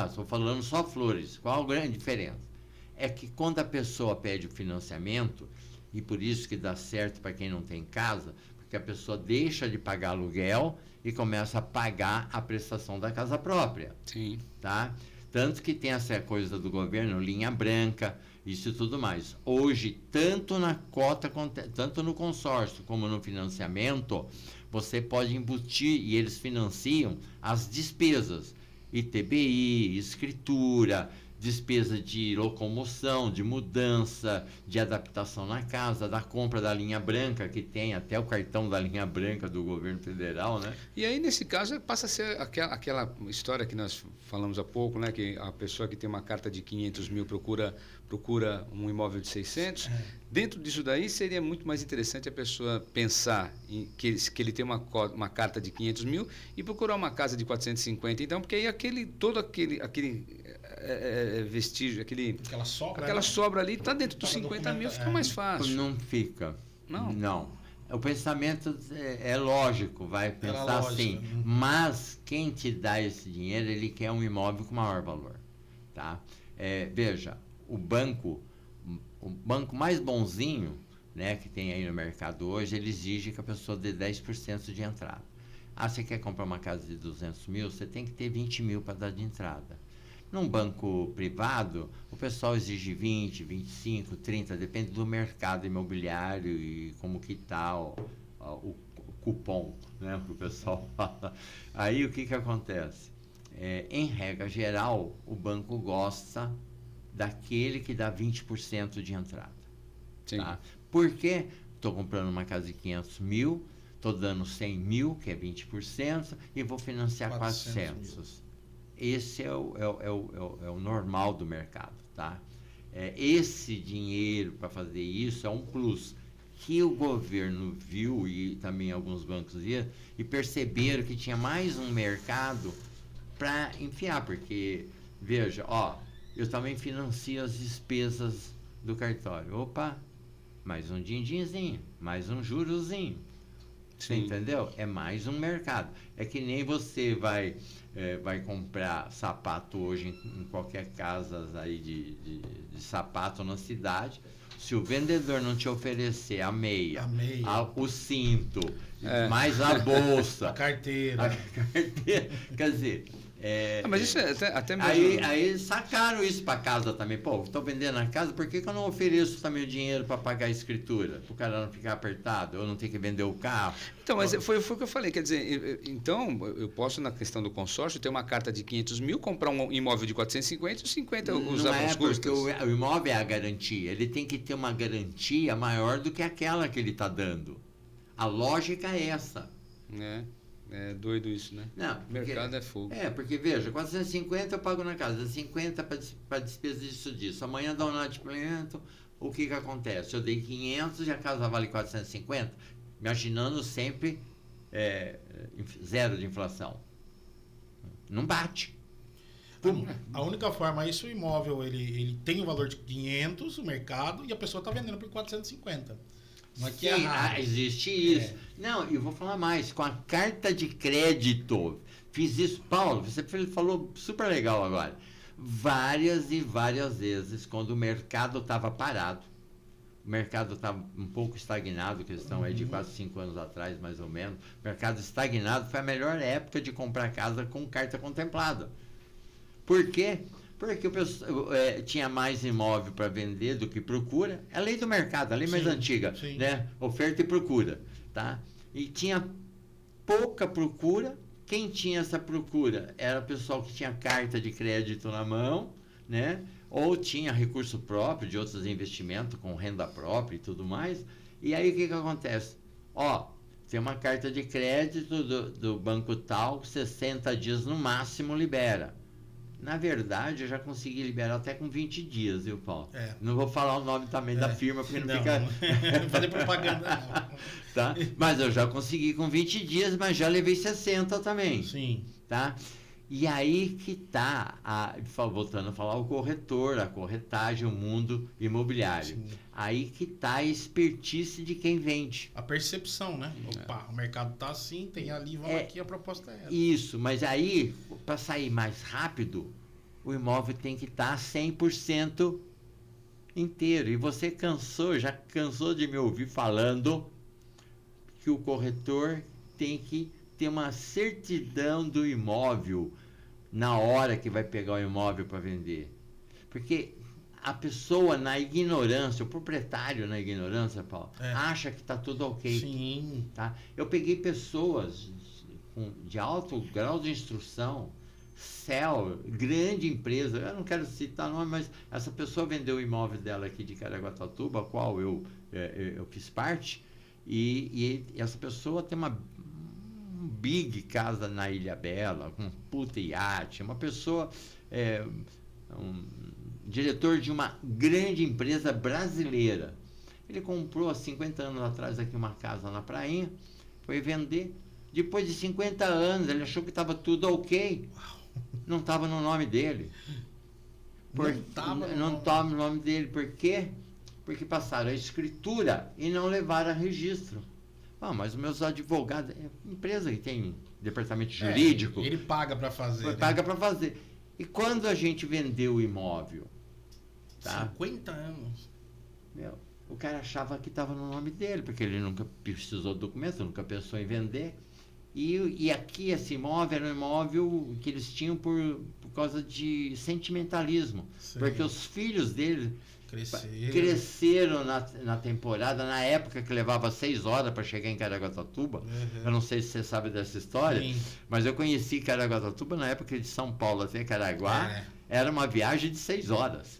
Estou falando só flores, qual a grande diferença? É que quando a pessoa pede o financiamento, e por isso que dá certo para quem não tem casa, porque a pessoa deixa de pagar aluguel e começa a pagar a prestação da casa própria. Sim. Tá? Tanto que tem essa coisa do governo, linha branca, isso e tudo mais. Hoje, tanto na cota, tanto no consórcio como no financiamento, você pode embutir, e eles financiam as despesas, ITBI, escritura, despesa de locomoção, de mudança, de adaptação na casa, da compra da linha branca, que tem até o cartão da linha branca do governo federal, né? E aí, nesse caso, passa a ser aquela história que nós falamos há pouco, né? Que a pessoa que tem uma carta de 500 mil procura um imóvel de 600. Dentro disso daí, seria muito mais interessante a pessoa pensar que ele tem uma carta de 500 mil e procurar uma casa de 450. Então, porque aí todo aquele vestígio, aquela sobra ali está dentro dos 50 mil, fica mais fácil. Não fica. Não. O pensamento é lógico, vai pensar assim, mas quem te dá esse dinheiro, ele quer um imóvel com maior valor. Tá? Veja, o banco mais bonzinho, né, que tem aí no mercado hoje, ele exige que a pessoa dê 10% de entrada. Você quer comprar uma casa de 200 mil, você tem que ter 20 mil para dar de entrada. Num banco privado, o pessoal exige 20, 25, 30, depende do mercado imobiliário e como que está o cupom, né, que o pessoal fala. Aí o que acontece? Em regra geral, o banco gosta daquele que dá 20% de entrada. Sim. Tá? Porque estou comprando uma casa de 500 mil, estou dando 100 mil, que é 20%, e vou financiar 400. Esse é o normal do mercado, tá? Esse dinheiro para fazer isso é um plus que o governo viu, e também alguns bancos viram, e perceberam que tinha mais um mercado para enfiar, porque, veja, eu também financio as despesas do cartório. Opa, mais um din-dinzinho, mais um jurozinho. Você entendeu? É mais um mercado. É que nem você vai comprar sapato hoje em qualquer casa aí de sapato na cidade. Se o vendedor não te oferecer a meia. O cinto, mais a bolsa, a carteira. Quer dizer, Mas isso é até mesmo... Aí sacaram isso para casa também. Pô, estou vendendo a casa, por que eu não ofereço também o dinheiro para pagar a escritura? Para o cara não ficar apertado, eu não ter que vender o carro. Então, mas foi o que eu falei. Quer dizer, então, eu posso, na questão do consórcio, ter uma carta de 500 mil, comprar um imóvel de 450 e os 50 usar para os custos. Porque o imóvel é a garantia. Ele tem que ter uma garantia maior do que aquela que ele está dando. A lógica é essa. É doido isso, né? Não, o mercado é fogo. Porque veja, 450 eu pago na casa, 50 para despesa disso. Amanhã dá um inadimplemento, o que acontece? Eu dei 500 e a casa vale 450, imaginando sempre zero de inflação. Não bate. A única forma é isso, o imóvel ele tem o valor de 500, o mercado, e a pessoa está vendendo por 450. Mas que existe isso. Não, eu vou falar mais. Com a carta de crédito, fiz isso. Paulo, você falou super legal agora. Várias e várias vezes, quando o mercado estava parado, o mercado estava um pouco estagnado, questão aí de 4, 5 anos atrás, mais ou menos. O mercado estagnado foi a melhor época de comprar casa com carta contemplada. Por quê? Porque o pessoal tinha mais imóvel para vender do que procura. É a lei do mercado, a lei mais antiga, né? Oferta e procura, tá? E tinha pouca procura. Quem tinha essa procura era o pessoal que tinha carta de crédito na mão, né? Ou tinha recurso próprio de outros investimentos com renda própria e tudo mais. E aí o que acontece? Tem uma carta de crédito do banco tal, 60 dias no máximo libera. Na verdade, eu já consegui liberar até com 20 dias, viu, Paulo? Não vou falar o nome também da firma, porque não fica... Não fazer propaganda, não. Tá? Mas eu já consegui com 20 dias, mas já levei 60 também. Sim. Tá? E aí que tá, voltando a falar, o corretor, a corretagem, o mundo imobiliário. Sim. Aí que tá a expertise de quem vende. A percepção, né? Opa, o mercado tá assim, tem ali, vamos aqui, a proposta é essa. Isso, mas aí, para sair mais rápido, o imóvel tem que estar 100% inteiro. E você já cansou de me ouvir falando que o corretor tem que ter uma certidão do imóvel na hora que vai pegar o imóvel para vender. Porque a pessoa na ignorância, o proprietário na ignorância, Paulo, acha que está tudo ok. Sim. Tá? Eu peguei pessoas de alto grau de instrução, grande empresa, eu não quero citar nome, mas essa pessoa vendeu o imóvel dela aqui de Caraguatatuba, a qual eu fiz parte, e essa pessoa tem uma big casa na Ilha Bela, com um puta iate, uma pessoa, diretor de uma grande empresa brasileira. Ele comprou há 50 anos atrás aqui uma casa na Prainha, foi vender. Depois de 50 anos, ele achou que estava tudo ok. Não estava no nome dele. Não estava no nome dele. Por quê? Porque passaram a escritura e não levaram a registro. Mas os meus advogados, empresa que tem departamento jurídico... ele paga para fazer. Paga para fazer. E quando a gente vendeu o imóvel... Tá? 50 anos. O cara achava que estava no nome dele, porque ele nunca precisou do documento, nunca pensou em vender. E aqui esse imóvel era um imóvel que eles tinham por causa de sentimentalismo. Sim. Porque os filhos dele cresceram na temporada, na época que levava 6 horas para chegar em Caraguatatuba. Eu não sei se você sabe dessa história, sim, mas eu conheci Caraguatatuba na época de São Paulo até Caraguá. Era uma viagem de 6 horas.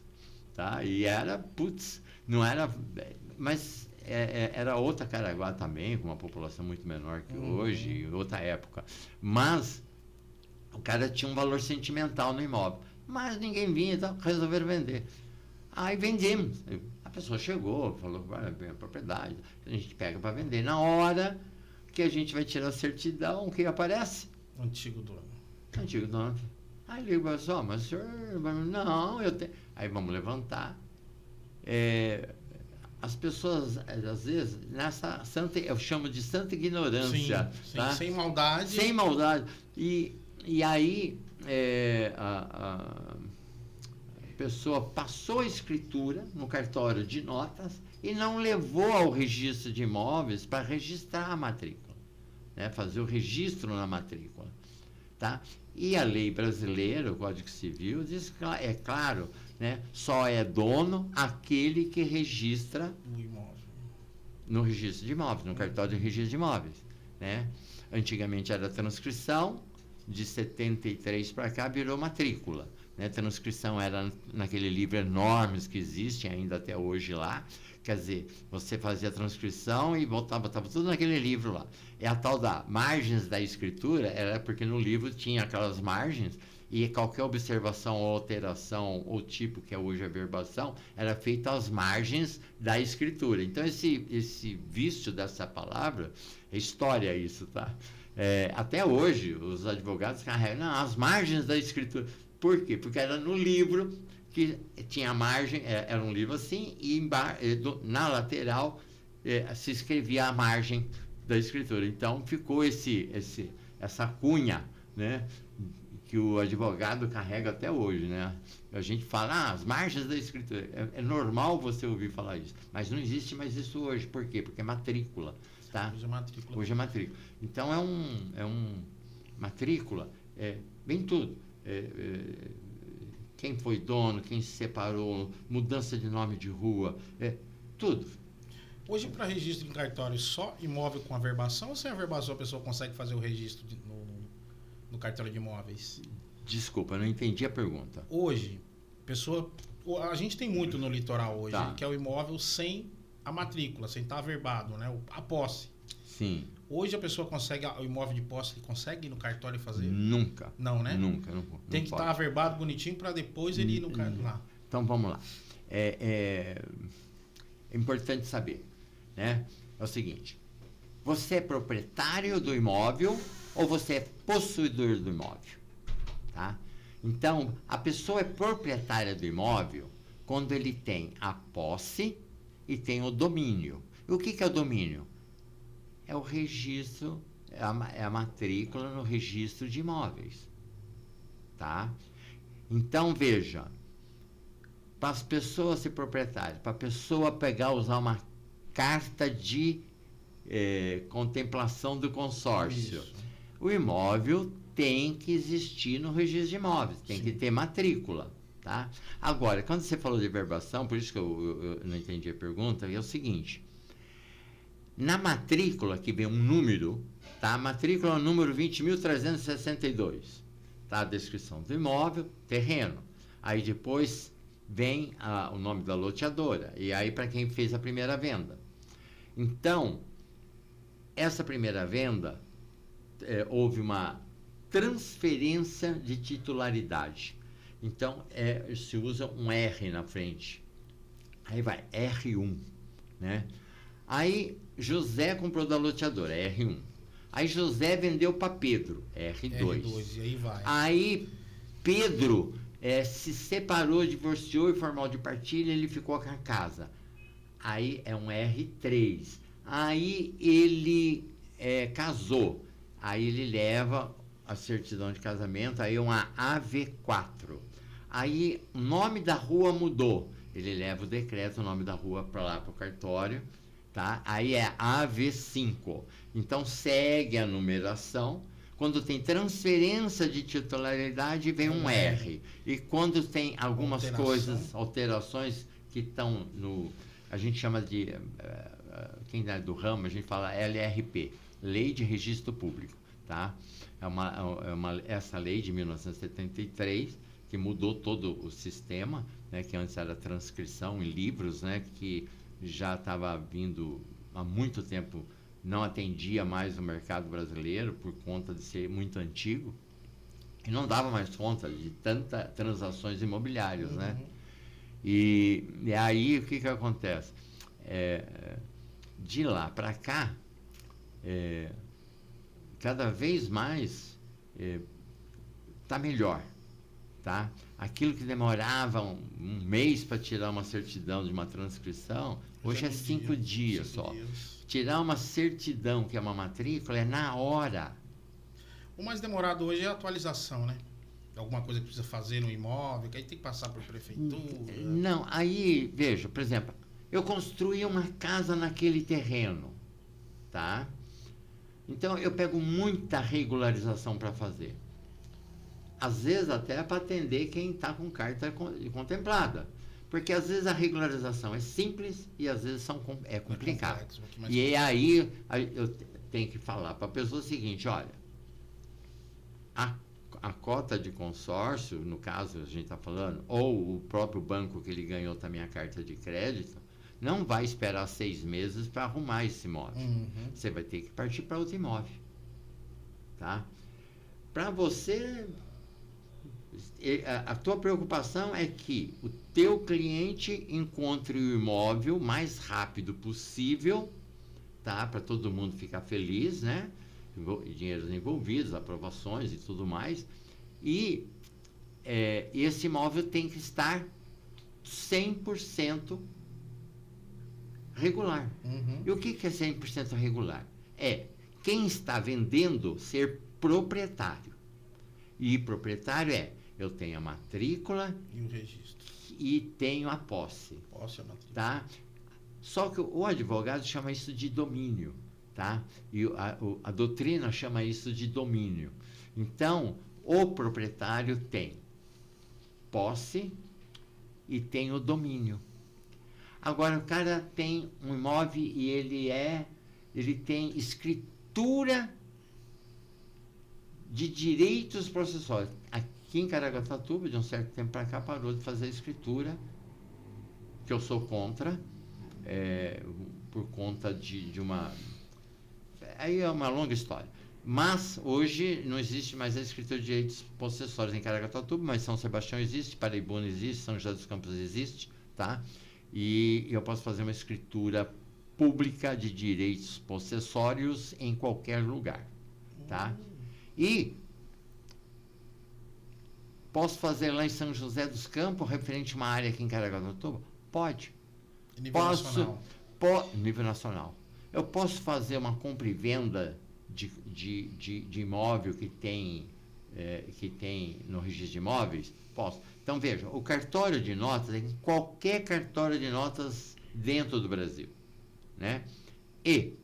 Tá? E era, não era... Mas era outra Caraguá também, com uma população muito menor que hoje, outra época. Mas o cara tinha um valor sentimental no imóvel. Mas ninguém vinha, então resolveram vender. Aí vendemos. A pessoa chegou, falou, vai bem a propriedade, a gente pega para vender. Na hora que a gente vai tirar a certidão, o que aparece? Antigo dono. Antigo dono. Aí liga para o pessoal, mas o senhor... Não, eu tenho... Aí vamos levantar. As pessoas, às vezes, nessa santa, eu chamo de santa ignorância. Sim, tá? Sem maldade. Sem maldade. E aí a pessoa passou a escritura no cartório de notas e não levou ao registro de imóveis para registrar a matrícula, né? Fazer o registro na matrícula. Tá? E a lei brasileira, o Código Civil, diz que é claro, né, só é dono aquele que registra O imóvel. no registro de imóveis, no cartório de registro de imóveis, né? Antigamente era transcrição, de 73 para cá virou matrícula, né? Transcrição era naquele livro enormes que existe ainda até hoje lá, quer dizer, você fazia a transcrição e botava tudo naquele livro lá. É a tal da margens da escritura, era porque no livro tinha aquelas margens e qualquer observação ou alteração ou tipo que é hoje a verbação era feita às margens da escritura. Então esse vício dessa palavra é história isso, tá? Até hoje os advogados carregam as margens da escritura. Por quê? Porque era no livro que tinha margem, era um livro assim e na lateral se escrevia a margem da escritura. Então ficou essa cunha, né, que o advogado carrega até hoje, né? A gente fala, as margens da escritura. É normal você ouvir falar isso, mas não existe mais isso hoje. Por quê? Porque é matrícula, tá? Hoje é matrícula. Hoje é matrícula. Então matrícula, vem tudo. Quem foi dono, quem se separou, mudança de nome de rua, tudo. Hoje, para registro em cartório, só imóvel com averbação ou sem averbação a pessoa consegue fazer o registro no cartório de imóveis? Desculpa, eu não entendi a pergunta. Hoje, a gente tem muito no litoral hoje, Tá. que é o imóvel sem a matrícula, sem estar averbado, né? A posse. Sim. Hoje a pessoa consegue, o imóvel de posse, ele consegue ir no cartório fazer? Nunca. Não, né? Nunca. Tem que estar averbado bonitinho para depois ele ir no cartório lá. Então vamos lá. É importante saber, né? É o seguinte: você é proprietário do imóvel ou você é possuidor do imóvel, tá? Então, a pessoa é proprietária do imóvel quando ele tem a posse e tem o domínio. E o que é o domínio? É o registro, é a matrícula no registro de imóveis, tá? Então, veja, para as pessoas ser proprietárias, para a pessoa usar uma carta de contemplação do consórcio, Isso. o imóvel tem que existir no registro de imóveis, tem Sim. que ter matrícula, tá? Agora, quando você falou de verbação, por isso que eu não entendi a pergunta, é o seguinte: na matrícula, que vem um número, tá? A matrícula é o número 20.362, tá? A descrição do imóvel, terreno. Aí depois vem o nome da loteadora, e aí para quem fez a primeira venda. Então, essa primeira venda, houve uma transferência de titularidade. Então, se usa um R na frente. Aí vai, R1, né? Aí, José comprou da loteadora, R1. Aí, José vendeu para Pedro, R2. R2, e aí vai. Aí, Pedro se separou, divorciou e formal de partilha, ele ficou com a casa. Aí, é um R3. Aí, ele casou. Aí, ele leva a certidão de casamento, aí é uma AV4. Aí, o nome da rua mudou. Ele leva o decreto, o nome da rua para lá, para o cartório, tá? Aí é AV5. Então, segue a numeração. Quando tem transferência de titularidade, vem um R. E quando tem algumas alterações que estão no... A gente chama de... quem é do ramo, a gente fala LRP, Lei de Registro Público, tá? Essa lei de 1973, que mudou todo o sistema, né, que antes era transcrição em livros, né, que já estava vindo há muito tempo, não atendia mais o mercado brasileiro por conta de ser muito antigo e não dava mais conta de tantas transações imobiliárias, né? E aí o que acontece? De lá para cá, cada vez mais está melhor, tá? Aquilo que demorava um mês para tirar uma certidão de uma transcrição, hoje é 5 dias só. Tirar uma certidão, que é uma matrícula, é na hora. O mais demorado hoje é a atualização, né? Alguma coisa que precisa fazer no imóvel, que aí tem que passar por prefeitura. Não, aí, veja, por exemplo, eu construí uma casa naquele terreno, tá? Então, eu pego muita regularização para fazer. às vezes até para atender quem está com carta contemplada. Porque às vezes a regularização é simples e às vezes é complicado. E aí eu tenho que falar para a pessoa o seguinte, olha, a cota de consórcio, no caso a gente está falando, ou o próprio banco que ele ganhou também a carta de crédito, não vai esperar 6 meses para arrumar esse imóvel. Você vai ter que partir para outro imóvel. Tá? Para você, a tua preocupação é que o teu cliente encontre o imóvel o mais rápido possível, tá? Para todo mundo ficar feliz, né? Dinheiros envolvidos, aprovações e tudo mais. E esse imóvel tem que estar 100% regular. E o que é 100% regular? É quem está vendendo ser proprietário. E proprietário eu tenho a matrícula e o registro. E tenho a posse. Posse é a matrícula. Tá? Só que o advogado chama isso de domínio. Tá? E a doutrina chama isso de domínio. Então, o proprietário tem posse e tem o domínio. Agora, o cara tem um imóvel e ele tem escritura de direitos processuais. Aqui em Caraguatatuba, de um certo tempo para cá, parou de fazer escritura, que eu sou contra, por conta de uma... Aí é uma longa história. Mas, hoje, não existe mais a escritura de direitos possessórios em Caraguatatuba, mas São Sebastião existe, Paraibuna existe, São José dos Campos existe, tá? E eu posso fazer uma escritura pública de direitos possessórios em qualquer lugar, tá? E posso fazer lá em São José dos Campos, referente a uma área aqui em Caraguatatuba? Pode. Nível nacional. Nível nacional. Eu posso fazer uma compra e venda de imóvel que tem no registro de imóveis? Posso. Então, veja, o cartório de notas é qualquer cartório de notas dentro do Brasil, né? E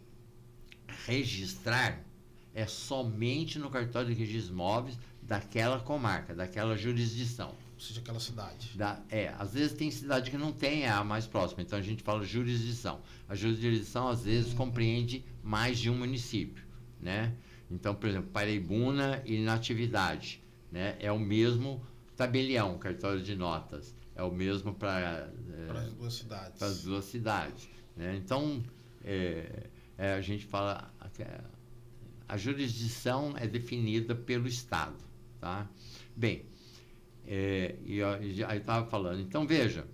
registrar é somente no cartório de registro de imóveis daquela comarca, daquela jurisdição. Ou seja, aquela cidade. Às vezes tem cidade que não tem, é a mais próxima, então a gente fala jurisdição. A jurisdição, às vezes, compreende mais de um município, né? Então, por exemplo, Paraibuna e Natividade, né? É o mesmo tabelião, cartório de notas. É o mesmo para as duas cidades. Para as duas cidades, né? Então, a gente fala... A jurisdição é definida pelo Estado, tá? Bem, e aí estava falando. Então, veja,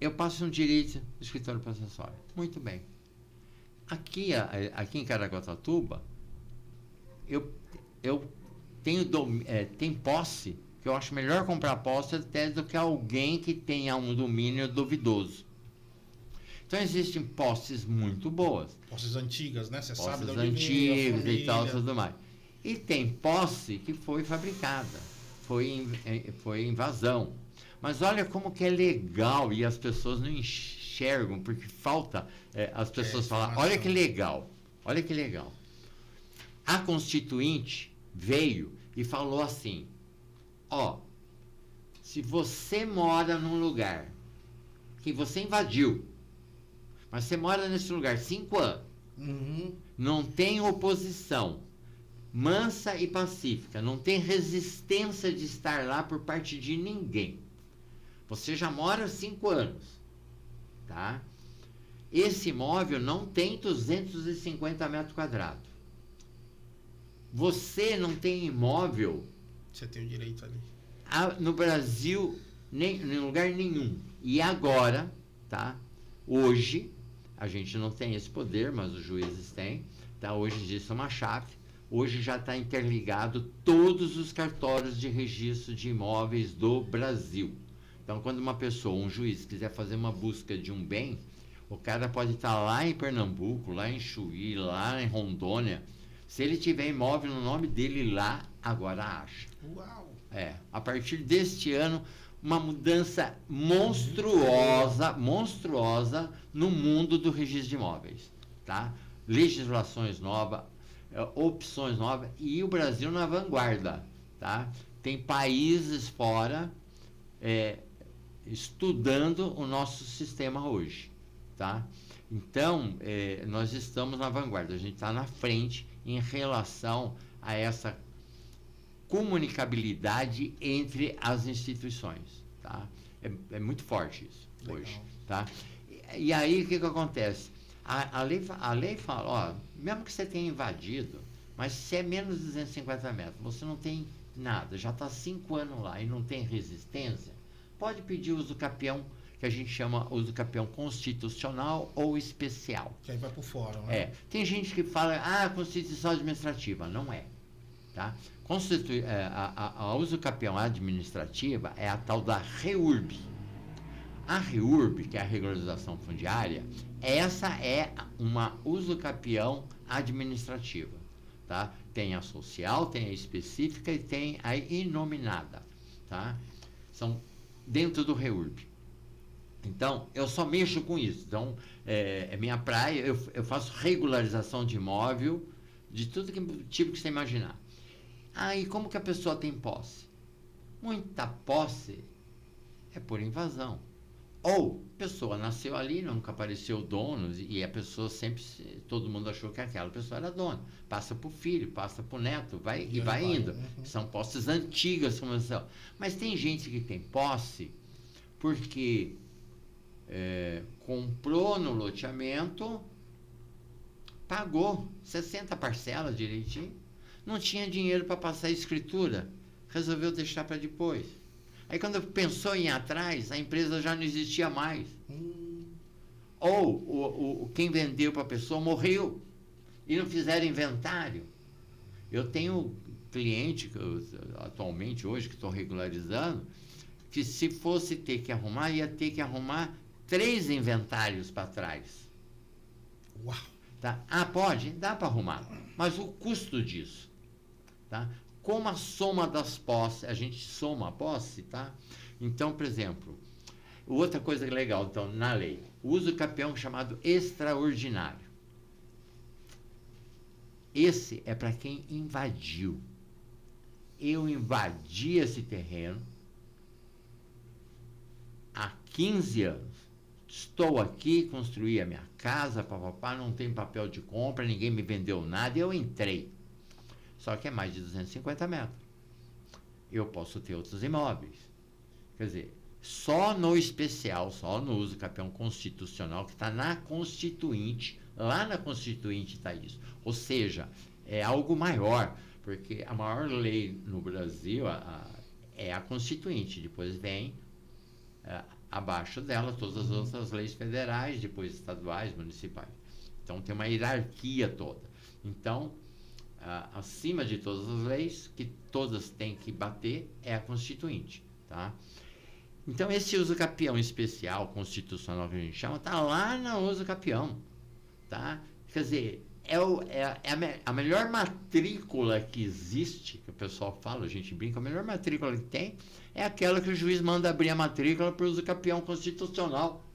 eu passo um direito do escritório processual. Muito bem. Aqui em Caraguatatuba, eu tenho posse, que eu acho melhor comprar posse até do que alguém que tenha um domínio duvidoso. Então, existem posses muito boas. Posses antigas, né? Você sabe de onde antigas e tal, tudo mais. E tem posse que foi fabricada, foi invasão. Mas olha como que é legal e as pessoas não enxergam, porque falta as pessoas falar, olha que legal. A Constituinte veio e falou assim, se você mora num lugar que você invadiu, mas você mora nesse lugar 5 anos, não tem oposição, mansa e pacífica, não tem resistência de estar lá por parte de ninguém. Você já mora 5 anos, tá? Esse imóvel não tem 250 metros quadrados. Você não tem imóvel... Você tem o direito ali. No Brasil, em lugar nenhum. E agora, tá? Hoje, a gente não tem esse poder, mas os juízes têm, tá? Hoje existe uma chave. Hoje já está interligado todos os cartórios de registro de imóveis do Brasil. Então, quando uma pessoa, um juiz, quiser fazer uma busca de um bem, o cara pode estar lá em Pernambuco, lá em Chuí, lá em Rondônia. Se ele tiver imóvel no nome dele lá, agora acha. Uau! A partir deste ano, uma mudança monstruosa no mundo do registro de imóveis, tá? Legislações novas, opções novas, e o Brasil na vanguarda. tá? Tem países fora estudando o nosso sistema hoje, tá? Então, nós estamos na vanguarda, a gente está na frente em relação a essa comunicabilidade entre as instituições, tá? É muito forte isso hoje, tá? E aí, o que acontece? A lei fala, ó, mesmo que você tenha invadido, mas se é menos de 250 metros, você não tem nada, já está 5 anos lá e não tem resistência, pode pedir uso capião, que a gente chama uso capião constitucional ou especial. Que aí vai por fora, né? Tem gente que fala, Constituição Administrativa. Não é, tá? A uso capião administrativa é a tal da REURB. A REURB, que é a regularização fundiária, essa é uma uso capião administrativa, tá? Tem a social, tem a específica e tem a inominada, tá? São dentro do REURB. Então, eu só mexo com isso. Então, é minha praia, eu faço regularização de imóvel, de tudo tipo que você imaginar. E como que a pessoa tem posse? Muita posse é por invasão. Ou a pessoa nasceu ali, nunca apareceu dono, e a pessoa sempre, todo mundo achou que aquela pessoa era dona. Passa para o filho, passa para o neto, vai indo. Uhum. São posses antigas, como são. Mas tem gente que tem posse porque comprou no loteamento, pagou 60 parcelas direitinho, não tinha dinheiro para passar a escritura, resolveu deixar para depois. Aí quando pensou em ir atrás, a empresa já não existia mais. Ou quem vendeu para a pessoa morreu e não fizeram inventário. Eu tenho cliente, atualmente, hoje, que estou regularizando, que se fosse ter que arrumar, ia ter que arrumar 3 inventários para trás. Uau! Tá? Pode? Dá para arrumar. Mas o custo disso, tá? Como a soma das posses, a gente soma a posse, tá? Então, por exemplo, outra coisa legal, então, na lei, o uso capião chamado extraordinário. Esse é para quem invadiu. Eu invadi esse terreno há 15 anos. Estou aqui, construí a minha casa, papapá, não tem papel de compra, ninguém me vendeu nada, eu entrei. Só que é mais de 250 metros. Eu posso ter outros imóveis. Quer dizer, só no especial, só no uso capião constitucional, que está na Constituinte, lá na Constituinte está isso. Ou seja, é algo maior, porque a maior lei no Brasil é a Constituinte, depois vem abaixo dela todas as outras leis federais, depois estaduais, municipais. Então tem uma hierarquia toda. Então, acima de todas as leis, que todas têm que bater, é a Constituinte, tá? Então esse uso capião especial, constitucional que a gente chama, está lá na uso capião, tá? Quer dizer, é a melhor matrícula que existe, que o pessoal fala, a gente brinca, a melhor matrícula que tem é aquela que o juiz manda abrir a matrícula para o uso capião constitucional.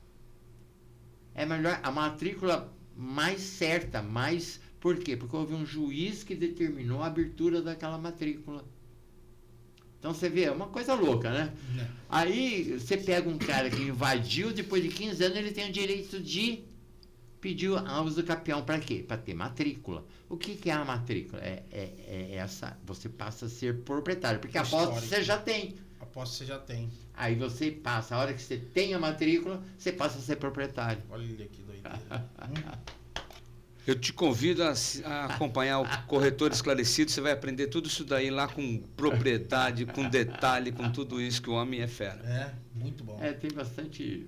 É a matrícula mais certa, mais... Por quê? Porque houve um juiz que determinou a abertura daquela matrícula. Então você vê, é uma coisa louca, né? Aí você pega um cara que invadiu, depois de 15 anos ele tem o direito de pedir a uso capião para quê? Para ter matrícula. O que é a matrícula? Essa, você passa a ser proprietário, porque a posse você já tem. A posse você já tem. Aí você passa, a hora que você tem a matrícula, você passa a ser proprietário. Olha que doideira. Eu te convido a acompanhar o Corretor Esclarecido, você vai aprender tudo isso daí lá com propriedade, com detalhe, com tudo isso, que o homem é fera. Muito bom. Tem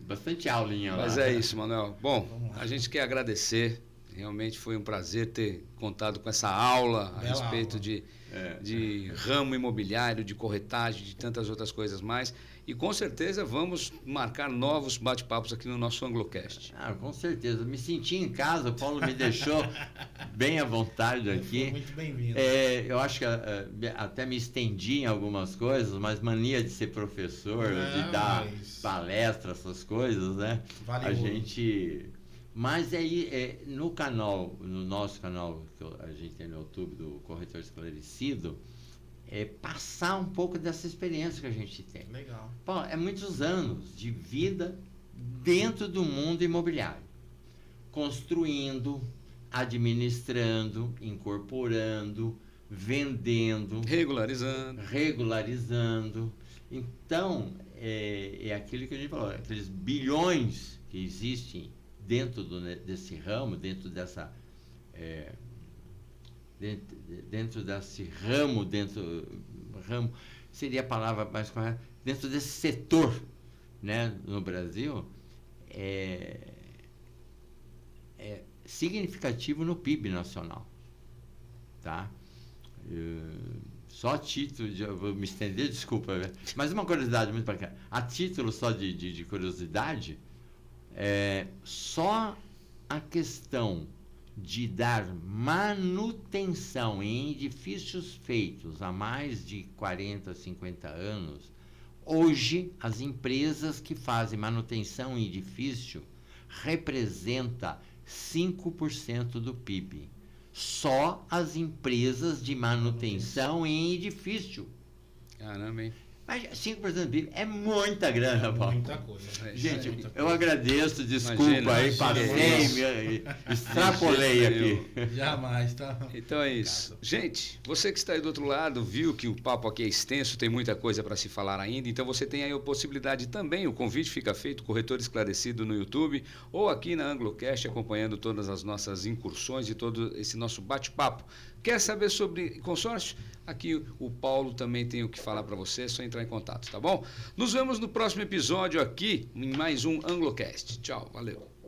bastante aulinha lá. Mas é isso, Manuel. Bom, a gente quer agradecer, realmente foi um prazer ter contado com essa aula a respeito de ramo imobiliário, de corretagem, de tantas outras coisas mais. E com certeza vamos marcar novos bate-papos aqui no nosso Anglocast. Com certeza. Me senti em casa, o Paulo me deixou bem à vontade aqui. Foi muito bem-vindo. Eu acho que até me estendi em algumas coisas, mas mania de ser professor, de dar palestra, essas coisas, né? Valeu. A gente... Mas aí, no nosso canal que a gente tem no YouTube do Corretor Esclarecido, passar um pouco dessa experiência que a gente tem. Legal. Paulo, é muitos anos de vida dentro do mundo imobiliário, construindo, administrando, incorporando, vendendo, regularizando. Então, é aquilo que a gente falou, aqueles bilhões que existem dentro desse ramo, dentro desse ramo, seria a palavra mais correta, dentro desse setor, né, no Brasil, é significativo no PIB nacional, tá? Só a título eu vou me estender, desculpa, mas uma curiosidade muito bacana, a título só de curiosidade, só a questão de dar manutenção em edifícios feitos há mais de 40, 50 anos, hoje as empresas que fazem manutenção em edifício representa 5% do PIB. Só as empresas de manutenção em edifício. Caramba, hein? Mas 5% do PIB é muita grana, Paulo. Muita coisa. Gente, muita eu coisa. agradeço, desculpa aí, passei, extrapolei aqui. Jamais, tá? Então é isso. Gente, você que está aí do outro lado, viu que o papo aqui é extenso, tem muita coisa para se falar ainda, então você tem aí a possibilidade também, o convite fica feito, Corretor Esclarecido no YouTube, ou aqui na Anglocast, acompanhando todas as nossas incursões e todo esse nosso bate-papo. Quer saber sobre consórcio? Aqui o Paulo também tem o que falar para você, é só entrar em contato, tá bom? Nos vemos no próximo episódio aqui, em mais um Anglocast. Tchau, valeu.